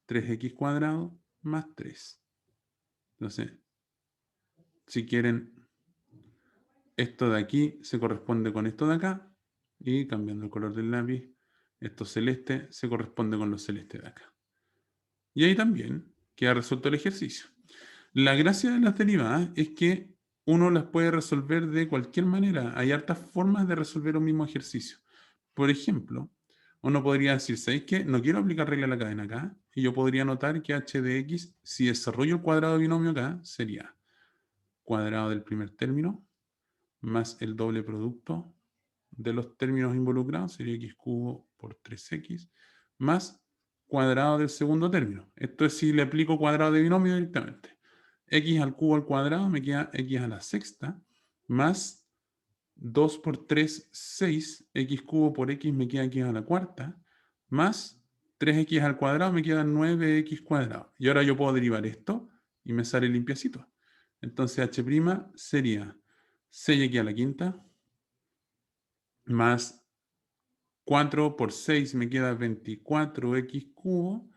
3x cuadrado más 3. Entonces, si quieren, Esto de aquí se corresponde con esto de acá. Y cambiando el color del lápiz, esto celeste se corresponde con lo celeste de acá. Y ahí también queda resuelto el ejercicio. La gracia de las derivadas es que uno las puede resolver de cualquier manera. Hay hartas formas de resolver un mismo ejercicio. Por ejemplo, uno podría decir, ¿sabéis qué? No quiero aplicar regla a la cadena acá. Y yo podría notar que h de x, si desarrollo el cuadrado de binomio acá, sería cuadrado del primer término más el doble producto de los términos involucrados, sería x cubo por 3x, más cuadrado del segundo término. Esto es si le aplico cuadrado de binomio directamente. X al cubo al cuadrado me queda x a la sexta, más 2 por 3, 6, x cubo por x me queda x a la cuarta, más 3x al cuadrado me queda 9x cuadrado. Y ahora yo puedo derivar esto y me sale limpiacito. Entonces h' sería 6x a la quinta, más 4 por 6 me queda 24x cubo,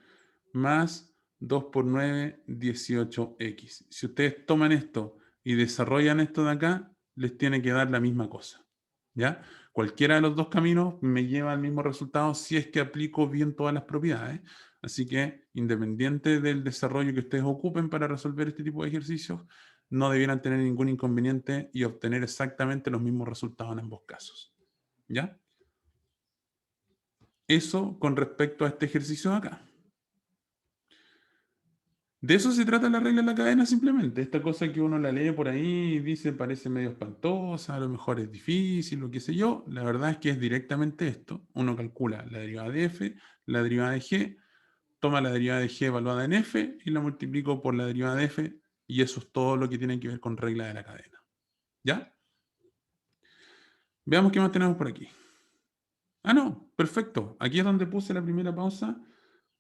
más 2 por 9, 18x. Si ustedes toman esto y desarrollan esto de acá, les tiene que dar la misma cosa. ¿Ya? Cualquiera de los dos caminos me lleva al mismo resultado si es que aplico bien todas las propiedades. Así que, independiente del desarrollo que ustedes ocupen para resolver este tipo de ejercicios, no debieran tener ningún inconveniente y obtener exactamente los mismos resultados en ambos casos. ¿Ya? Eso con respecto a este ejercicio de acá. De eso se trata la regla de la cadena simplemente. Esta cosa que uno la lee por ahí y dice parece medio espantosa, a lo mejor es difícil, lo que sé yo. La verdad es que es directamente esto. Uno calcula la derivada de f, la derivada de g, toma la derivada de g evaluada en f y la multiplico por la derivada de f y eso es todo lo que tiene que ver con regla de la cadena. ¿Ya? Veamos qué más tenemos por aquí. Ah, no, perfecto. Aquí es donde puse la primera pausa.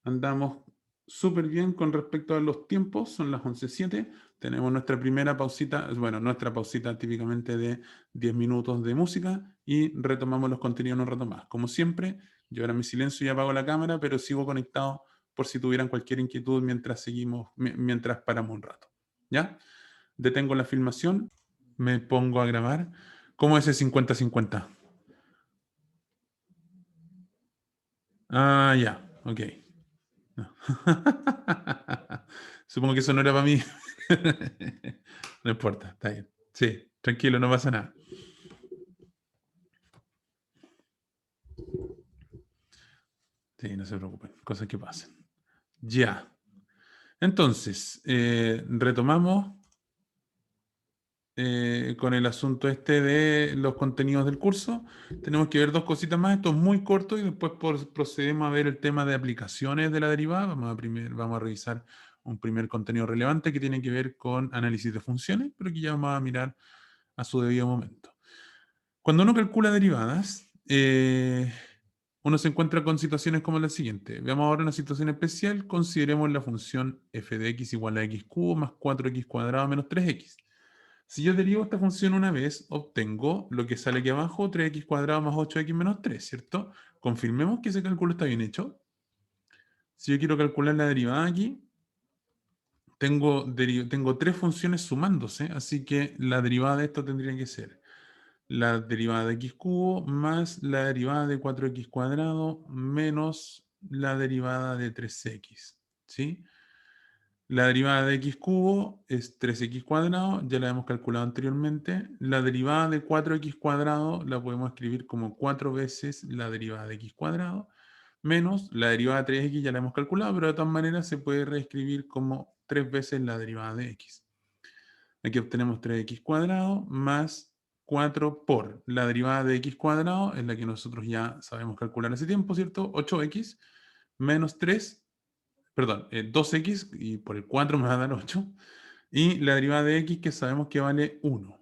Andamos súper bien con respecto a los tiempos. Son las 11:07. Tenemos nuestra primera pausita, bueno, nuestra pausita típicamente de 10 minutos de música y retomamos los contenidos en un rato más. Como siempre, yo ahora me silencio y apago la cámara, pero sigo conectado por si tuvieran cualquier inquietud mientras seguimos, mientras paramos un rato. ¿Ya? Detengo la filmación, me pongo a grabar. ¿Cómo es el 50-50? Ah, ya, ok. No. Supongo que eso no era para mí. No importa, está bien. Sí, tranquilo, no pasa nada. Sí, no se preocupen, cosas que pasan. Ya. Entonces, retomamos con el asunto este de los contenidos del curso. Tenemos que ver dos cositas más. Esto es muy corto y después procedemos a ver el tema de aplicaciones de la derivada. Vamos a revisar un primer contenido relevante que tiene que ver con análisis de funciones, pero que ya vamos a mirar a su debido momento. Cuando uno calcula derivadas, uno se encuentra con situaciones como la siguiente. Veamos ahora una situación especial. Consideremos la función f de x igual a x cubo más 4x cuadrado menos 3x. Si yo derivo esta función una vez, obtengo lo que sale aquí abajo, 3x cuadrado más 8x menos 3, ¿cierto? Confirmemos que ese cálculo está bien hecho. Si yo quiero calcular la derivada aquí, tengo tres funciones sumándose, así que la derivada de esto tendría que ser la derivada de x cubo más la derivada de 4x cuadrado menos la derivada de 3x, ¿sí? La derivada de x cubo es 3x cuadrado, ya la hemos calculado anteriormente. La derivada de 4x cuadrado la podemos escribir como 4 veces la derivada de x cuadrado, menos la derivada de 3x ya la hemos calculado, pero de todas maneras se puede reescribir como 3 veces la derivada de x. Aquí obtenemos 3x cuadrado más 4 por la derivada de x cuadrado, es la que nosotros ya sabemos calcular hace tiempo, ¿cierto? 8x menos 3, perdón, 2x y por el 4 me va a dar 8. Y la derivada de x que sabemos que vale 1.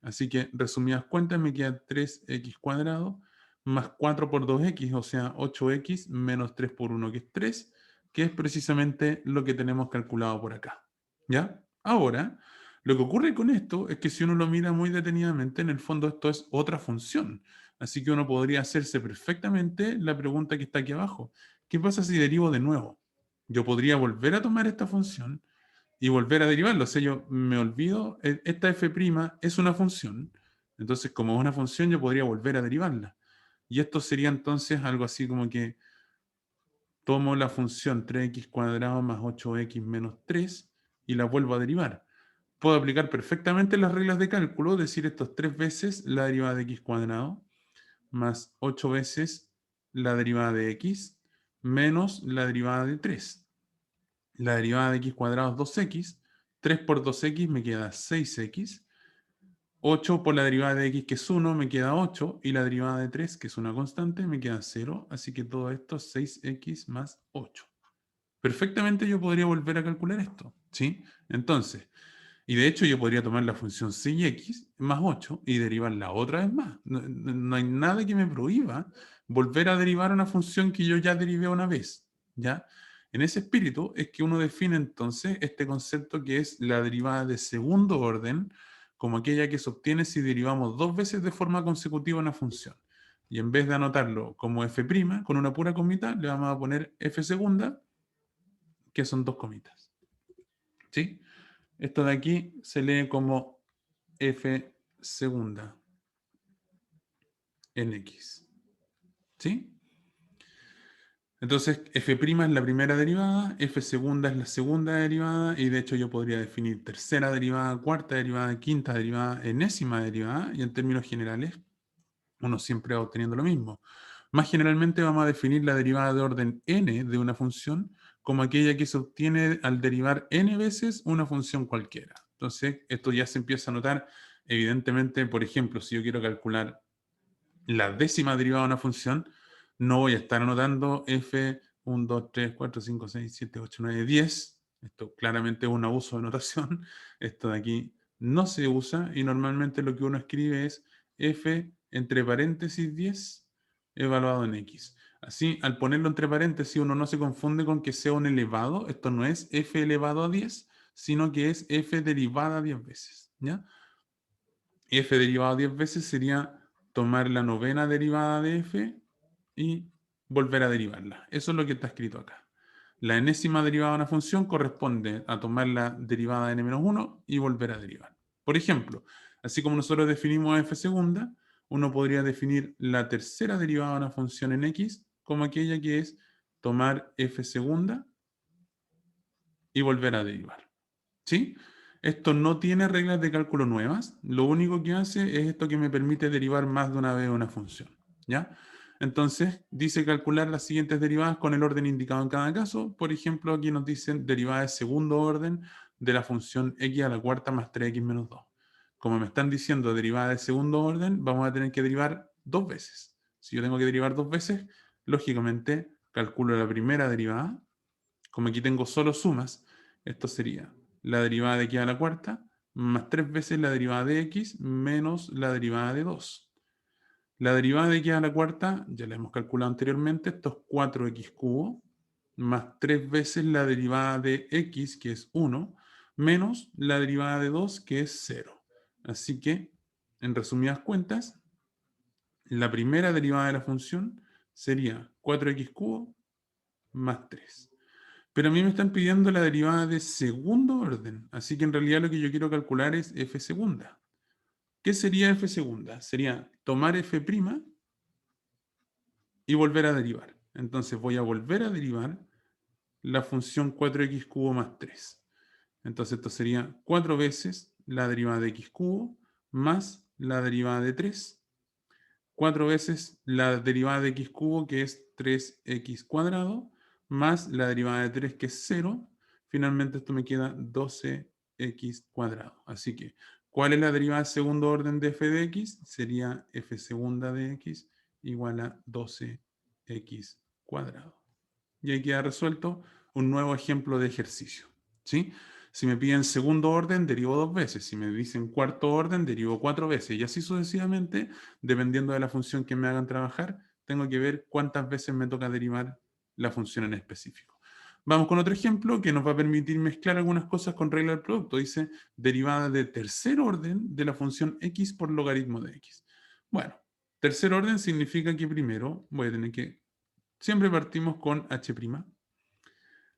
Así que, resumidas cuentas, me queda 3x cuadrado más 4 por 2x, o sea, 8x menos 3 por 1, que es 3, que es precisamente lo que tenemos calculado por acá. ¿Ya? Ahora, lo que ocurre con esto es que si uno lo mira muy detenidamente, en el fondo esto es otra función. Así que uno podría hacerse perfectamente la pregunta que está aquí abajo. ¿Qué pasa si derivo de nuevo? Yo podría volver a tomar esta función y volver a derivarlo. O sea, yo me olvido, esta f' es una función, Entonces, como es una función, yo podría volver a derivarla. Y esto sería entonces algo así como que tomo la función 3x cuadrado más 8x menos 3 y la vuelvo a derivar. Puedo aplicar perfectamente las reglas de cálculo, decir esto es 3 veces la derivada de x cuadrado más 8 veces la derivada de x menos la derivada de 3. La derivada de x cuadrado es 2x, 3 por 2x me queda 6x, 8 por la derivada de x que es 1 me queda 8 y la derivada de 3 que es una constante me queda 0, así que todo esto es 6x más 8. Perfectamente yo podría volver a calcular esto, ¿sí? Entonces, y de hecho yo podría tomar la función 6x más 8 y derivarla otra vez más. No hay nada que me prohíba volver a derivar una función que yo ya derivé una vez, ¿ya? En ese espíritu es que uno define entonces este concepto que es la derivada de segundo orden, como aquella que se obtiene si derivamos dos veces de forma consecutiva una función. Y en vez de anotarlo como f', con una pura comita, le vamos a poner f segunda, que son dos comitas. ¿Sí? Esto de aquí se lee como f segunda en x. ¿Sí? Entonces, f' es la primera derivada, f segunda es la segunda derivada, y de hecho yo podría definir tercera derivada, cuarta derivada, quinta derivada, enésima derivada, y en términos generales, uno siempre va obteniendo lo mismo. Más generalmente vamos a definir la derivada de orden n de una función como aquella que se obtiene al derivar n veces una función cualquiera. Entonces, esto ya se empieza a notar, evidentemente, por ejemplo, si yo quiero calcular la décima derivada de una función, no voy a estar anotando f 1, 2, 3, 4, 5, 6, 7, 8, 9, 10. Esto claramente es un abuso de notación. Esto de aquí no se usa y normalmente lo que uno escribe es f entre paréntesis 10 evaluado en x. Así, al ponerlo entre paréntesis, uno no se confunde con que sea un elevado. Esto no es f elevado a 10, sino que es f derivada 10 veces. ¿Ya? F derivado 10 veces sería tomar la novena derivada de f y volver a derivarla. Eso es lo que está escrito acá. La enésima derivada de una función corresponde a tomar la derivada de n-1 y volver a derivar. Por ejemplo, así como nosotros definimos f segunda, uno podría definir la tercera derivada de una función en x como aquella que es tomar f segunda y volver a derivar. ¿Sí? Esto no tiene reglas de cálculo nuevas. Lo único que hace es esto que me permite derivar más de una vez una función. ¿Ya? Entonces, dice calcular las siguientes derivadas con el orden indicado en cada caso. Por ejemplo, aquí nos dicen derivada de segundo orden de la función x a la cuarta más 3x menos 2. Como me están diciendo derivada de segundo orden, vamos a tener que derivar dos veces. Si yo tengo que derivar dos veces, lógicamente calculo la primera derivada. Como aquí tengo solo sumas, esto sería la derivada de x a la cuarta más 3 veces la derivada de x menos la derivada de 2. La derivada de x a la cuarta, ya la hemos calculado anteriormente, esto es 4x cubo, más 3 veces la derivada de x, que es 1, menos la derivada de 2, que es 0. Así que, en resumidas cuentas, la primera derivada de la función sería 4x cubo más 3. Pero a mí me están pidiendo la derivada de segundo orden, así que en realidad lo que yo quiero calcular es f segunda. ¿Qué sería f segunda? Sería tomar f' y volver a derivar. Entonces voy a volver a derivar la función 4x cubo más 3. Entonces esto sería 4 veces la derivada de x cubo más la derivada de 3. 4 veces la derivada de x cubo, que es 3x cuadrado, más la derivada de 3, que es 0. Finalmente esto me queda 12x cuadrado. Así que, ¿cuál es la derivada de segundo orden de f de x? Sería f segunda de x igual a 12x cuadrado. Y ahí queda resuelto un nuevo ejemplo de ejercicio. ¿Sí? Si me piden segundo orden, derivo dos veces. Si me dicen cuarto orden, derivo cuatro veces. Y así sucesivamente, dependiendo de la función que me hagan trabajar, tengo que ver cuántas veces me toca derivar la función en específico. Vamos con otro ejemplo que nos va a permitir mezclar algunas cosas con regla del producto. Dice derivada de tercer orden de la función x por logaritmo de x. Bueno, tercer orden significa que primero voy a tener que... Siempre partimos con h'.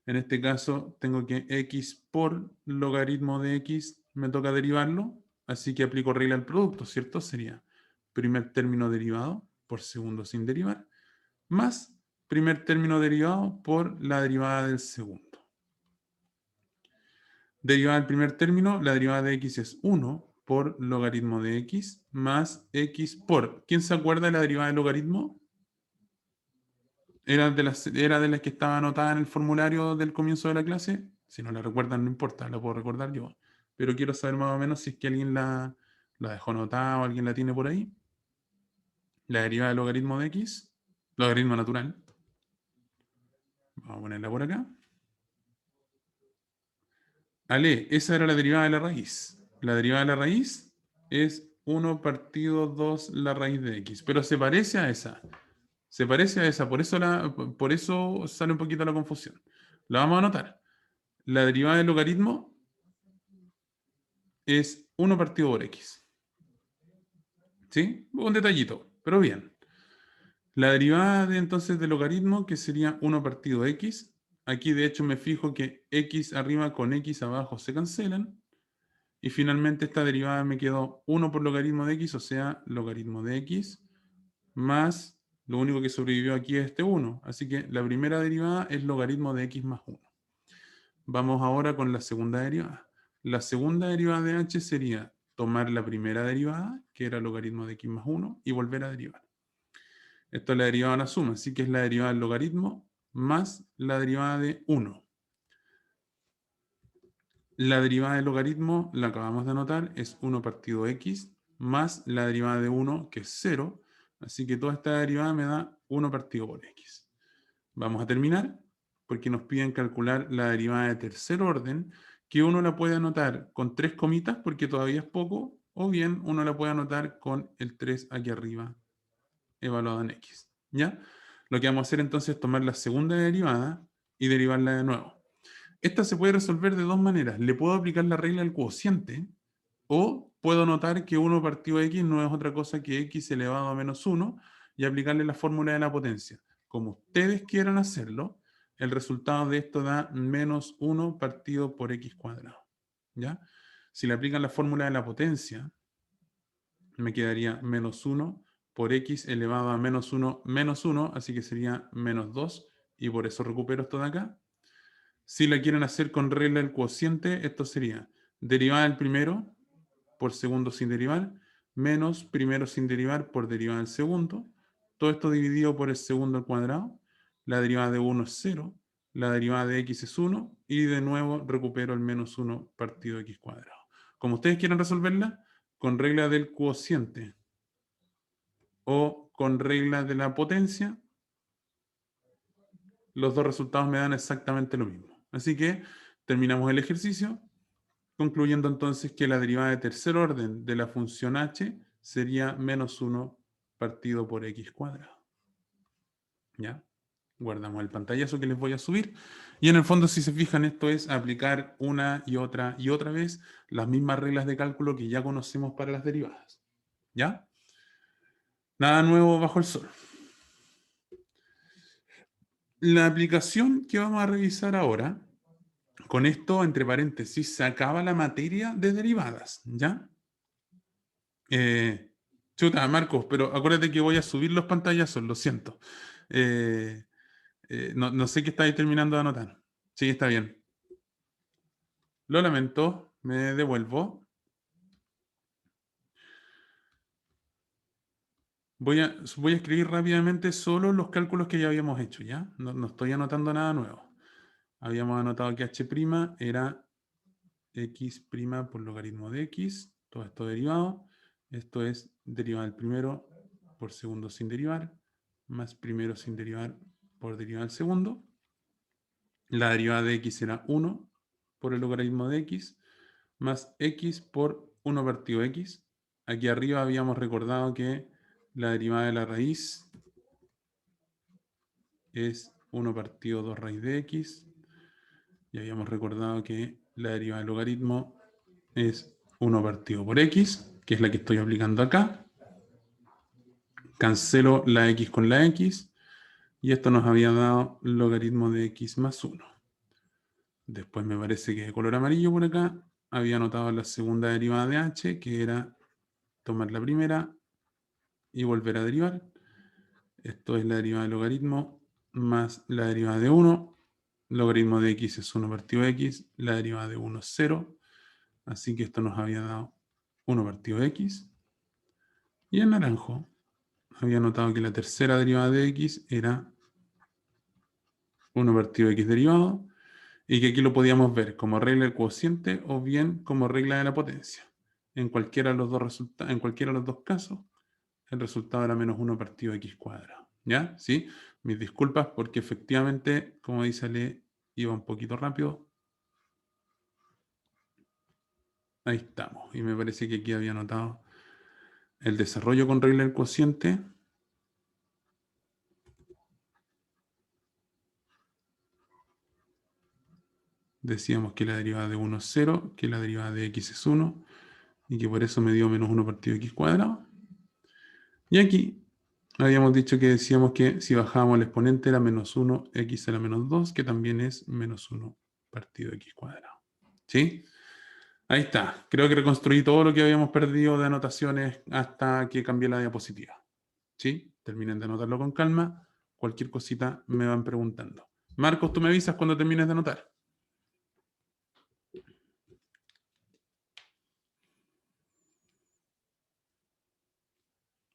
En este caso tengo que x por logaritmo de x me toca derivarlo. así que aplico regla del producto, ¿cierto? Sería primer término derivado por segundo sin derivar, más primer término derivado por la derivada del segundo. Derivada del primer término, la derivada de x es 1 por logaritmo de x más x por... ¿Quién se acuerda de la derivada del logaritmo? Era de las que estaba anotada en el formulario del comienzo de la clase. Si no la recuerdan, no importa, la puedo recordar yo. Pero quiero saber más o menos si es que alguien la dejó anotada o alguien la tiene por ahí. La derivada del logaritmo de x, logaritmo natural. Vamos a ponerla por acá. Ale, esa era la derivada de la raíz. La derivada de la raíz es 1 partido 2 la raíz de x. Pero se parece a esa. Se parece a esa. Por eso sale un poquito la confusión. La vamos a anotar. La derivada del logaritmo es 1 partido por x. ¿Sí? Un detallito, pero bien. La derivada entonces del logaritmo, que sería 1 partido x. Aquí de hecho me fijo que x arriba con x abajo se cancelan. Y finalmente esta derivada me quedó 1 por logaritmo de x, o sea, logaritmo de x, más lo único que sobrevivió aquí es este 1. Así que la primera derivada es logaritmo de x más 1. Vamos ahora con la segunda derivada. La segunda derivada de h sería tomar la primera derivada, que era logaritmo de x más 1, y volver a derivar. Esto es la derivada de la suma, así que es la derivada del logaritmo más la derivada de 1. La derivada del logaritmo, la acabamos de anotar, es 1 partido x, más la derivada de 1, que es 0. Así que toda esta derivada me da 1 partido por x. Vamos a terminar, porque nos piden calcular la derivada de tercer orden, que uno la puede anotar con 3 comitas, porque todavía es poco, o bien uno la puede anotar con el 3 aquí arriba, evaluado en x. ¿Ya? Lo que vamos a hacer entonces es tomar la segunda derivada y derivarla de nuevo. Esta se puede resolver de dos maneras. Le puedo aplicar la regla del cociente, o puedo notar que 1 partido x no es otra cosa que x elevado a menos 1 y aplicarle la fórmula de la potencia. Como ustedes quieran hacerlo, el resultado de esto da menos 1 partido por x cuadrado. ¿Ya? Si le aplican la fórmula de la potencia, me quedaría menos 1 por x elevado a menos 1, así que sería menos 2, y por eso recupero esto de acá. Si la quieren hacer con regla del cociente, esto sería derivada del primero por segundo sin derivar, menos primero sin derivar por derivada del segundo. Todo esto dividido por el segundo al cuadrado. La derivada de 1 es 0, la derivada de x es 1, y de nuevo recupero el menos 1 partido x cuadrado. Como ustedes quieran resolverla, con regla del cociente o con regla de la potencia, los dos resultados me dan exactamente lo mismo. Así que terminamos el ejercicio, concluyendo entonces que la derivada de tercer orden de la función h sería menos 1 partido por x cuadrado. ¿Ya? Guardamos el pantallazo que les voy a subir. Y en el fondo, si se fijan, esto es aplicar una y otra vez las mismas reglas de cálculo que ya conocemos para las derivadas. ¿Ya? Nada nuevo bajo el sol. La aplicación que vamos a revisar ahora, con esto, entre paréntesis, se acaba la materia de derivadas, ¿ya? Chuta, Marcos, pero acuérdate que voy a subir los pantallazos, lo siento. No sé qué estáis terminando de anotar. Sí, está bien. Lo lamento, me devuelvo. Voy a escribir rápidamente solo los cálculos que ya habíamos hecho, ¿ya? No estoy anotando nada nuevo. Habíamos anotado que h' era x' por logaritmo de x, todo esto derivado. Esto es derivada del primero por segundo sin derivar, más primero sin derivar por derivada del segundo. La derivada de x era 1 por el logaritmo de x, más x por 1 partido x. Aquí arriba habíamos recordado que la derivada de la raíz es 1 partido 2 raíz de x. Y habíamos recordado que la derivada del logaritmo es 1 partido por x, que es la que estoy aplicando acá. Cancelo la x con la x, y esto nos había dado logaritmo de x más 1. Después me parece que de color amarillo por acá, había anotado la segunda derivada de h, que era tomar la primera y volver a derivar. Esto es la derivada del logaritmo más la derivada de 1. Logaritmo de x es 1 partido x. La derivada de 1 es 0. Así que esto nos había dado 1 partido x. Y en naranjo había notado que la tercera derivada de x era 1 partido x derivado. Y que aquí lo podíamos ver como regla del cociente o bien como regla de la potencia. En cualquiera de los dos casos, el resultado era menos 1 partido x cuadrado. ¿Ya? ¿Sí? Mis disculpas porque efectivamente, como dice Ale, iba un poquito rápido. Ahí estamos. Y me parece que aquí había anotado el desarrollo con regla del cociente. Decíamos que la derivada de 1 es 0, que la derivada de x es 1, y que por eso me dio menos 1 partido x cuadrado. Y aquí habíamos dicho que decíamos que si bajábamos el exponente era menos 1 x a la menos 2, que también es menos 1 partido x cuadrado. ¿Sí? Ahí está. Creo que reconstruí todo lo que habíamos perdido de anotaciones hasta que cambié la diapositiva. ¿Sí? Terminen de anotarlo con calma. Cualquier cosita me van preguntando. Marcos, tú me avisas cuando termines de anotar.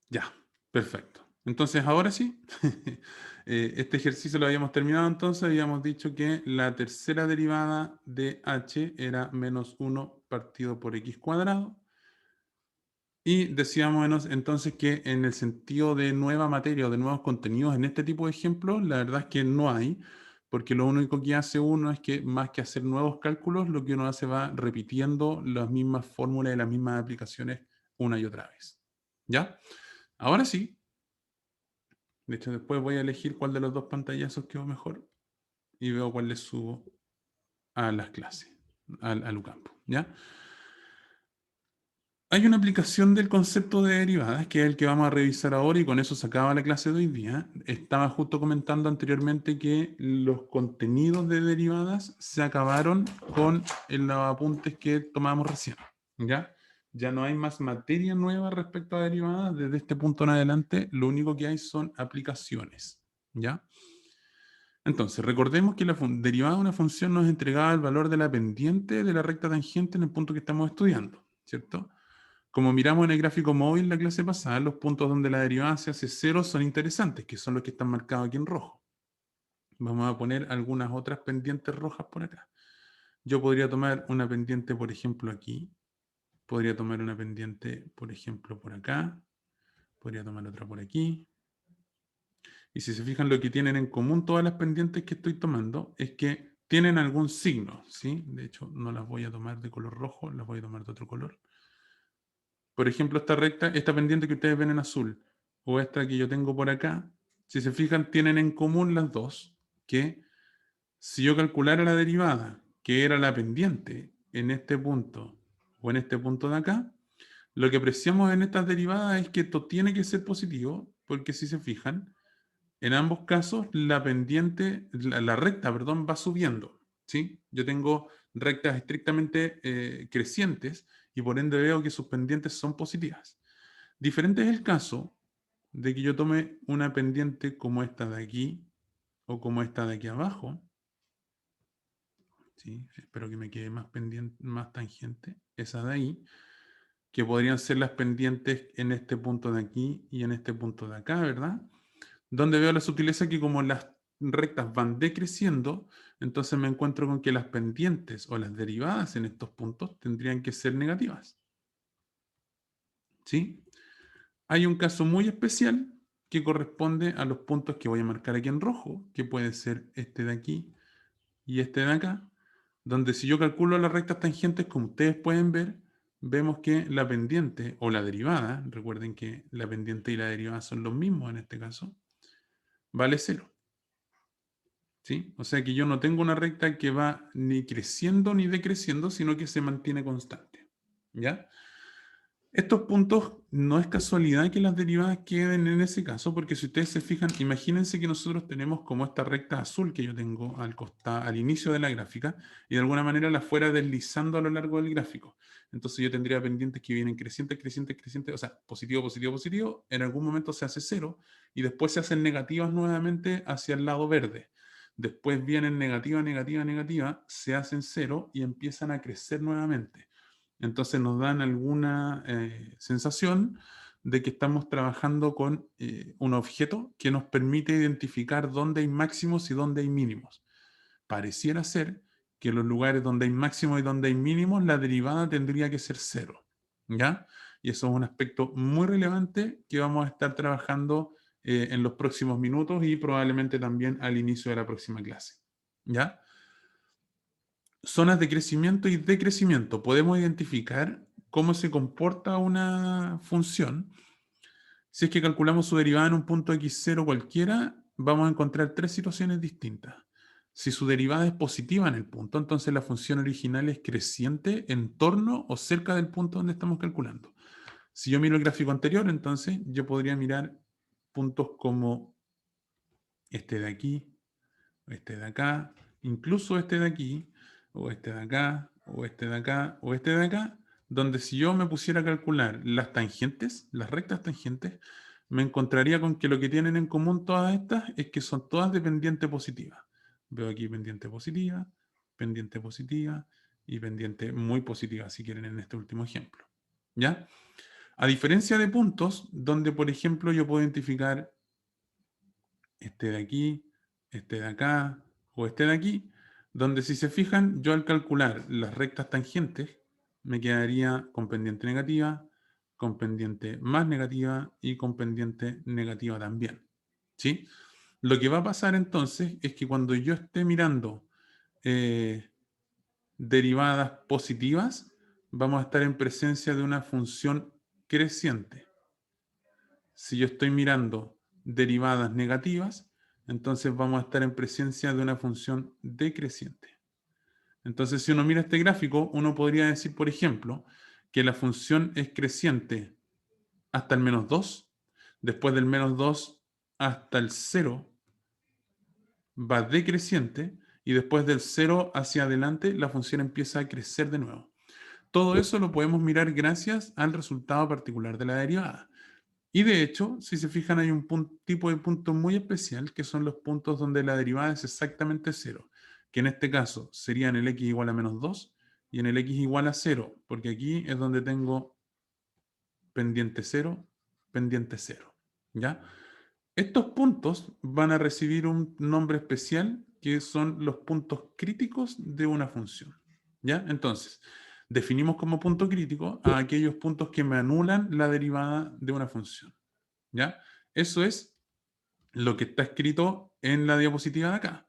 Ya, perfecto. Entonces, ahora sí, este ejercicio lo habíamos terminado, entonces habíamos dicho que la tercera derivada de h era menos 1 partido por x cuadrado. Y decíamos entonces que en el sentido de nueva materia o de nuevos contenidos en este tipo de ejemplos, la verdad es que no hay, porque lo único que hace uno es que más que hacer nuevos cálculos, lo que uno hace va repitiendo las mismas fórmulas y las mismas aplicaciones una y otra vez. ¿Ya? Ahora sí. De hecho, después voy a elegir cuál de los dos pantallazos quedó mejor y veo cuál le subo a las clases, al UCampo. ¿Ya? Hay una aplicación del concepto de derivadas, que es el que vamos a revisar ahora, y con eso se acaba la clase de hoy día. Estaba justo comentando anteriormente que los contenidos de derivadas se acabaron con los apuntes que tomamos recién. ¿Ya? Ya no hay más materia nueva respecto a derivadas. Desde este punto en adelante, lo único que hay son aplicaciones. ¿Ya? Entonces, recordemos que la derivada de una función nos entregaba el valor de la pendiente de la recta tangente en el punto que estamos estudiando, ¿cierto? Como miramos en el gráfico móvil la clase pasada, los puntos donde la derivada se hace cero son interesantes, que son los que están marcados aquí en rojo. Vamos a poner algunas otras pendientes rojas por acá. Yo podría tomar una pendiente, por ejemplo, aquí. Podría tomar una pendiente, por ejemplo, por acá. Podría tomar otra por aquí. Y si se fijan, lo que tienen en común todas las pendientes que estoy tomando es que tienen algún signo, ¿sí? De hecho, no las voy a tomar de color rojo, las voy a tomar de otro color. Por ejemplo, esta recta, esta pendiente que ustedes ven en azul, o esta que yo tengo por acá, si se fijan, tienen en común las dos, que si yo calculara la derivada, que era la pendiente, en este punto o en este punto de acá, lo que apreciamos en estas derivadas es que esto tiene que ser positivo, porque si se fijan, en ambos casos la pendiente, la recta, perdón, va subiendo, ¿sí? Yo tengo rectas estrictamente crecientes y por ende veo que sus pendientes son positivas. Diferente es el caso de que yo tome una pendiente como esta de aquí o como esta de aquí abajo. ¿Sí? Espero que me quede más pendiente, más tangente. Esa de ahí, que podrían ser las pendientes en este punto de aquí y en este punto de acá, ¿verdad? Donde veo la sutileza que como las rectas van decreciendo, entonces me encuentro con que las pendientes o las derivadas en estos puntos tendrían que ser negativas. ¿Sí? Hay un caso muy especial que corresponde a los puntos que voy a marcar aquí en rojo, que puede ser este de aquí y este de acá, donde si yo calculo las rectas tangentes, como ustedes pueden ver, vemos que la pendiente o la derivada, recuerden que la pendiente y la derivada son los mismos en este caso, vale 0. ¿Sí? O sea que yo no tengo una recta que va ni creciendo ni decreciendo, sino que se mantiene constante. ¿Ya? Estos puntos no es casualidad que las derivadas queden en ese caso, porque si ustedes se fijan, imagínense que nosotros tenemos como esta recta azul que yo tengo al inicio de la gráfica, y de alguna manera la fuera deslizando a lo largo del gráfico. Entonces yo tendría pendientes que vienen crecientes, crecientes, crecientes, o sea, positivo, positivo, positivo, en algún momento se hace cero, y después se hacen negativas nuevamente hacia el lado verde. Después vienen negativa, negativa, negativa, se hacen cero y empiezan a crecer nuevamente. Entonces nos dan alguna sensación de que estamos trabajando con un objeto que nos permite identificar dónde hay máximos y dónde hay mínimos. Pareciera ser que en los lugares donde hay máximos y donde hay mínimos, la derivada tendría que ser cero. ¿Ya? Y eso es un aspecto muy relevante que vamos a estar trabajando en los próximos minutos y probablemente también al inicio de la próxima clase. ¿Ya? Zonas de crecimiento y decrecimiento. Podemos identificar cómo se comporta una función. Si es que calculamos su derivada en un punto x0 cualquiera, vamos a encontrar tres situaciones distintas. Si su derivada es positiva en el punto, entonces la función original es creciente en torno o cerca del punto donde estamos calculando. Si yo miro el gráfico anterior, entonces yo podría mirar puntos como este de aquí, este de acá, incluso este de aquí, o este de acá, o este de acá, o este de acá, donde si yo me pusiera a calcular las tangentes, las rectas tangentes, me encontraría con que lo que tienen en común todas estas es que son todas de pendiente positiva. Veo aquí pendiente positiva y pendiente muy positiva, si quieren, en este último ejemplo. ¿Ya? A diferencia de puntos, donde, por ejemplo, yo puedo identificar este de aquí, este de acá o este de aquí, donde si se fijan, yo al calcular las rectas tangentes, me quedaría con pendiente negativa, con pendiente más negativa y con pendiente negativa también. ¿Sí? Lo que va a pasar entonces es que cuando yo esté mirando derivadas positivas, vamos a estar en presencia de una función creciente. Si yo estoy mirando derivadas negativas, entonces vamos a estar en presencia de una función decreciente. Entonces, si uno mira este gráfico, uno podría decir, por ejemplo, que la función es creciente hasta el menos 2, después del menos 2 hasta el 0 va decreciente, y después del 0 hacia adelante la función empieza a crecer de nuevo. Todo eso lo podemos mirar gracias al resultado particular de la derivada. Y de hecho, si se fijan, hay un tipo de punto muy especial que son los puntos donde la derivada es exactamente 0, que en este caso sería en el x igual a menos 2 y en el x igual a 0, porque aquí es donde tengo pendiente 0, pendiente 0. ¿Ya? Estos puntos van a recibir un nombre especial que son los puntos críticos de una función. ¿Ya? Entonces, definimos como punto crítico a aquellos puntos que me anulan la derivada de una función. ¿Ya? Eso es lo que está escrito en la diapositiva de acá.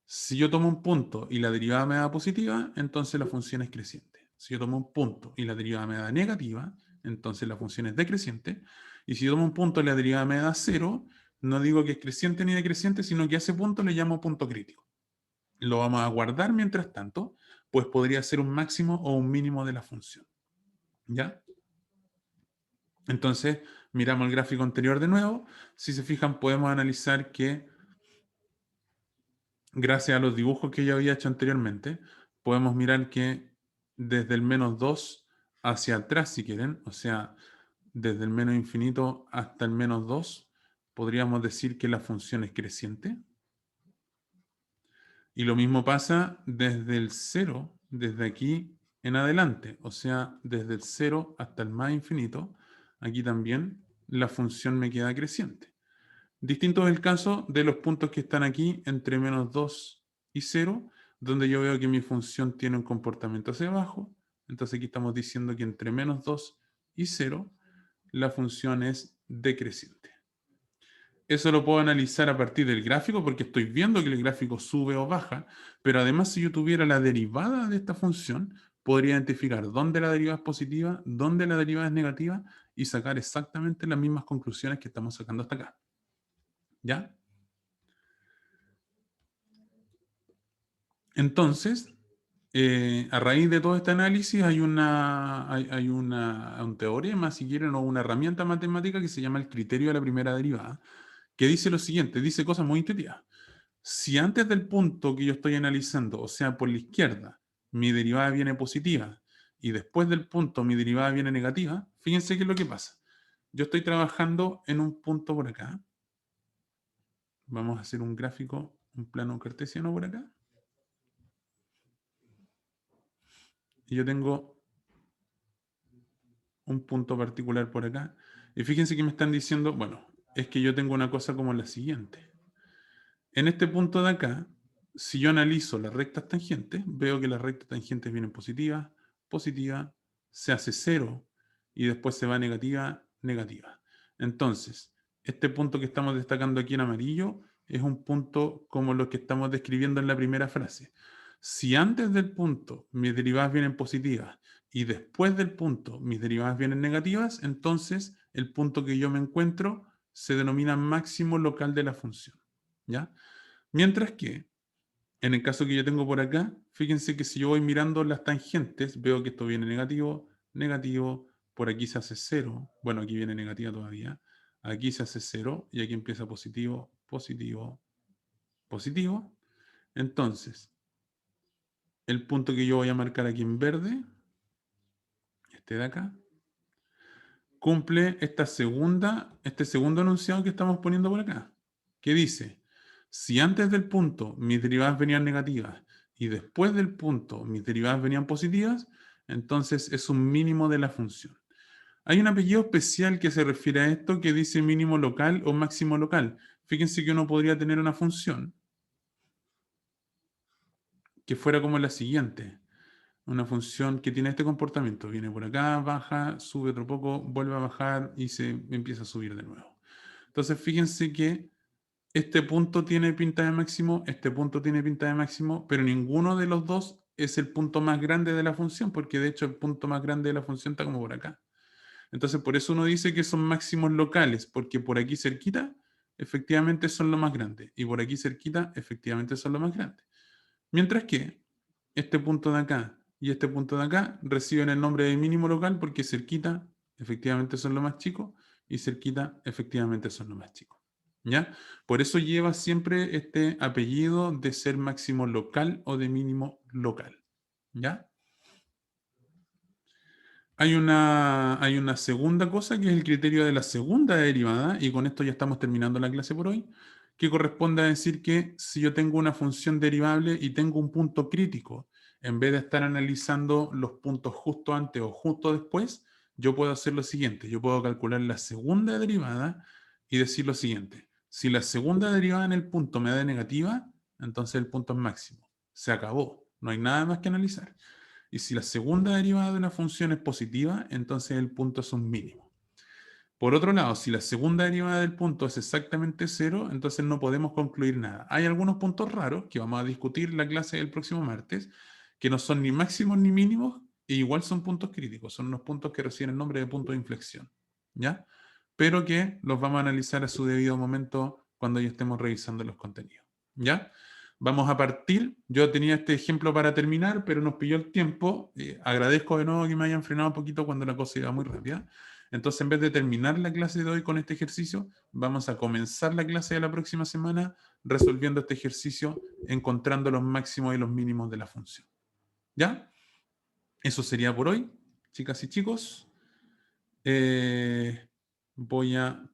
Si yo tomo un punto y la derivada me da positiva, entonces la función es creciente. Si yo tomo un punto y la derivada me da negativa, entonces la función es decreciente. Y si yo tomo un punto y la derivada me da cero, no digo que es creciente ni decreciente, sino que a ese punto le llamo punto crítico. Lo vamos a guardar mientras tanto, pues podría ser un máximo o un mínimo de la función. ¿Ya? Entonces, miramos el gráfico anterior de nuevo. Si se fijan, podemos analizar que gracias a los dibujos que ya había hecho anteriormente, podemos mirar que desde el menos 2 hacia atrás, si quieren, o sea, desde el menos infinito hasta el menos 2, podríamos decir que la función es creciente. Y lo mismo pasa desde el 0, desde aquí en adelante, o sea, desde el 0 hasta el más infinito, aquí también la función me queda creciente. Distinto es el caso de los puntos que están aquí entre menos 2 y 0, donde yo veo que mi función tiene un comportamiento hacia abajo. Entonces aquí estamos diciendo que entre menos 2 y 0, la función es decreciente. Eso lo puedo analizar a partir del gráfico porque estoy viendo que el gráfico sube o baja, pero además si yo tuviera la derivada de esta función, podría identificar dónde la derivada es positiva, dónde la derivada es negativa y sacar exactamente las mismas conclusiones que estamos sacando hasta acá. ¿Ya? Entonces, a raíz de todo este análisis hay un teorema, si quieren, o una herramienta matemática que se llama el criterio de la primera derivada, que dice lo siguiente, dice cosas muy intuitivas. Si antes del punto que yo estoy analizando, o sea, por la izquierda, mi derivada viene positiva y después del punto mi derivada viene negativa, fíjense qué es lo que pasa. Yo estoy trabajando en un punto por acá. Vamos a hacer un gráfico, un plano cartesiano por acá. Y yo tengo un punto particular por acá. Y fíjense que me están diciendo, bueno, es que yo tengo una cosa como la siguiente. En este punto de acá, si yo analizo las rectas tangentes, veo que las rectas tangentes vienen positivas, positiva, se hace 0 y después se va negativa, negativa. Entonces, este punto que estamos destacando aquí en amarillo es un punto como lo que estamos describiendo en la primera frase. Si antes del punto mis derivadas vienen positivas y después del punto mis derivadas vienen negativas, entonces el punto que yo me encuentro se denomina máximo local de la función. ¿Ya? Mientras que, en el caso que yo tengo por acá, fíjense que si yo voy mirando las tangentes, veo que esto viene negativo, negativo, por aquí se hace 0, bueno, aquí viene negativa todavía, aquí se hace 0 y aquí empieza positivo, positivo, positivo. Entonces, el punto que yo voy a marcar aquí en verde, este de acá, cumple este segundo enunciado que estamos poniendo por acá, que dice, si antes del punto mis derivadas venían negativas y después del punto mis derivadas venían positivas, entonces es un mínimo de la función. Hay un apellido especial que se refiere a esto que dice mínimo local o máximo local. Fíjense que uno podría tener una función que fuera como la siguiente. Una función que tiene este comportamiento. Viene por acá, baja, sube otro poco, vuelve a bajar y se empieza a subir de nuevo. Entonces, fíjense que este punto tiene pinta de máximo, este punto tiene pinta de máximo, pero ninguno de los dos es el punto más grande de la función, porque de hecho el punto más grande de la función está como por acá. Entonces, por eso uno dice que son máximos locales, porque por aquí cerquita, efectivamente son lo más grande, y por aquí cerquita, efectivamente son lo más grande. Mientras que este punto de acá y este punto de acá reciben el nombre de mínimo local porque cerquita efectivamente son lo más chico y cerquita efectivamente son lo más chico. ¿Ya? Por eso lleva siempre este apellido de ser máximo local o de mínimo local. ¿Ya? Hay una segunda cosa que es el criterio de la segunda derivada, y con esto ya estamos terminando la clase por hoy, que corresponde a decir que si yo tengo una función derivable y tengo un punto crítico, en vez de estar analizando los puntos justo antes o justo después, yo puedo hacer lo siguiente, yo puedo calcular la segunda derivada y decir lo siguiente, si la segunda derivada en el punto me da negativa, entonces el punto es máximo, se acabó, no hay nada más que analizar. Y si la segunda derivada de una función es positiva, entonces el punto es un mínimo. Por otro lado, si la segunda derivada del punto es exactamente 0, entonces no podemos concluir nada. Hay algunos puntos raros que vamos a discutir en la clase del próximo martes, que no son ni máximos ni mínimos, e igual son puntos críticos, son unos puntos que reciben el nombre de punto de inflexión, ¿ya? Pero que los vamos a analizar a su debido momento cuando ya estemos revisando los contenidos, ¿ya? Vamos a partir. Yo tenía este ejemplo para terminar, pero nos pilló el tiempo. Agradezco de nuevo que me hayan frenado un poquito cuando la cosa iba muy rápida. Entonces, en vez de terminar la clase de hoy con este ejercicio, vamos a comenzar la clase de la próxima semana resolviendo este ejercicio, encontrando los máximos y los mínimos de la función. ¿Ya? Eso sería por hoy, chicas y chicos. Voy a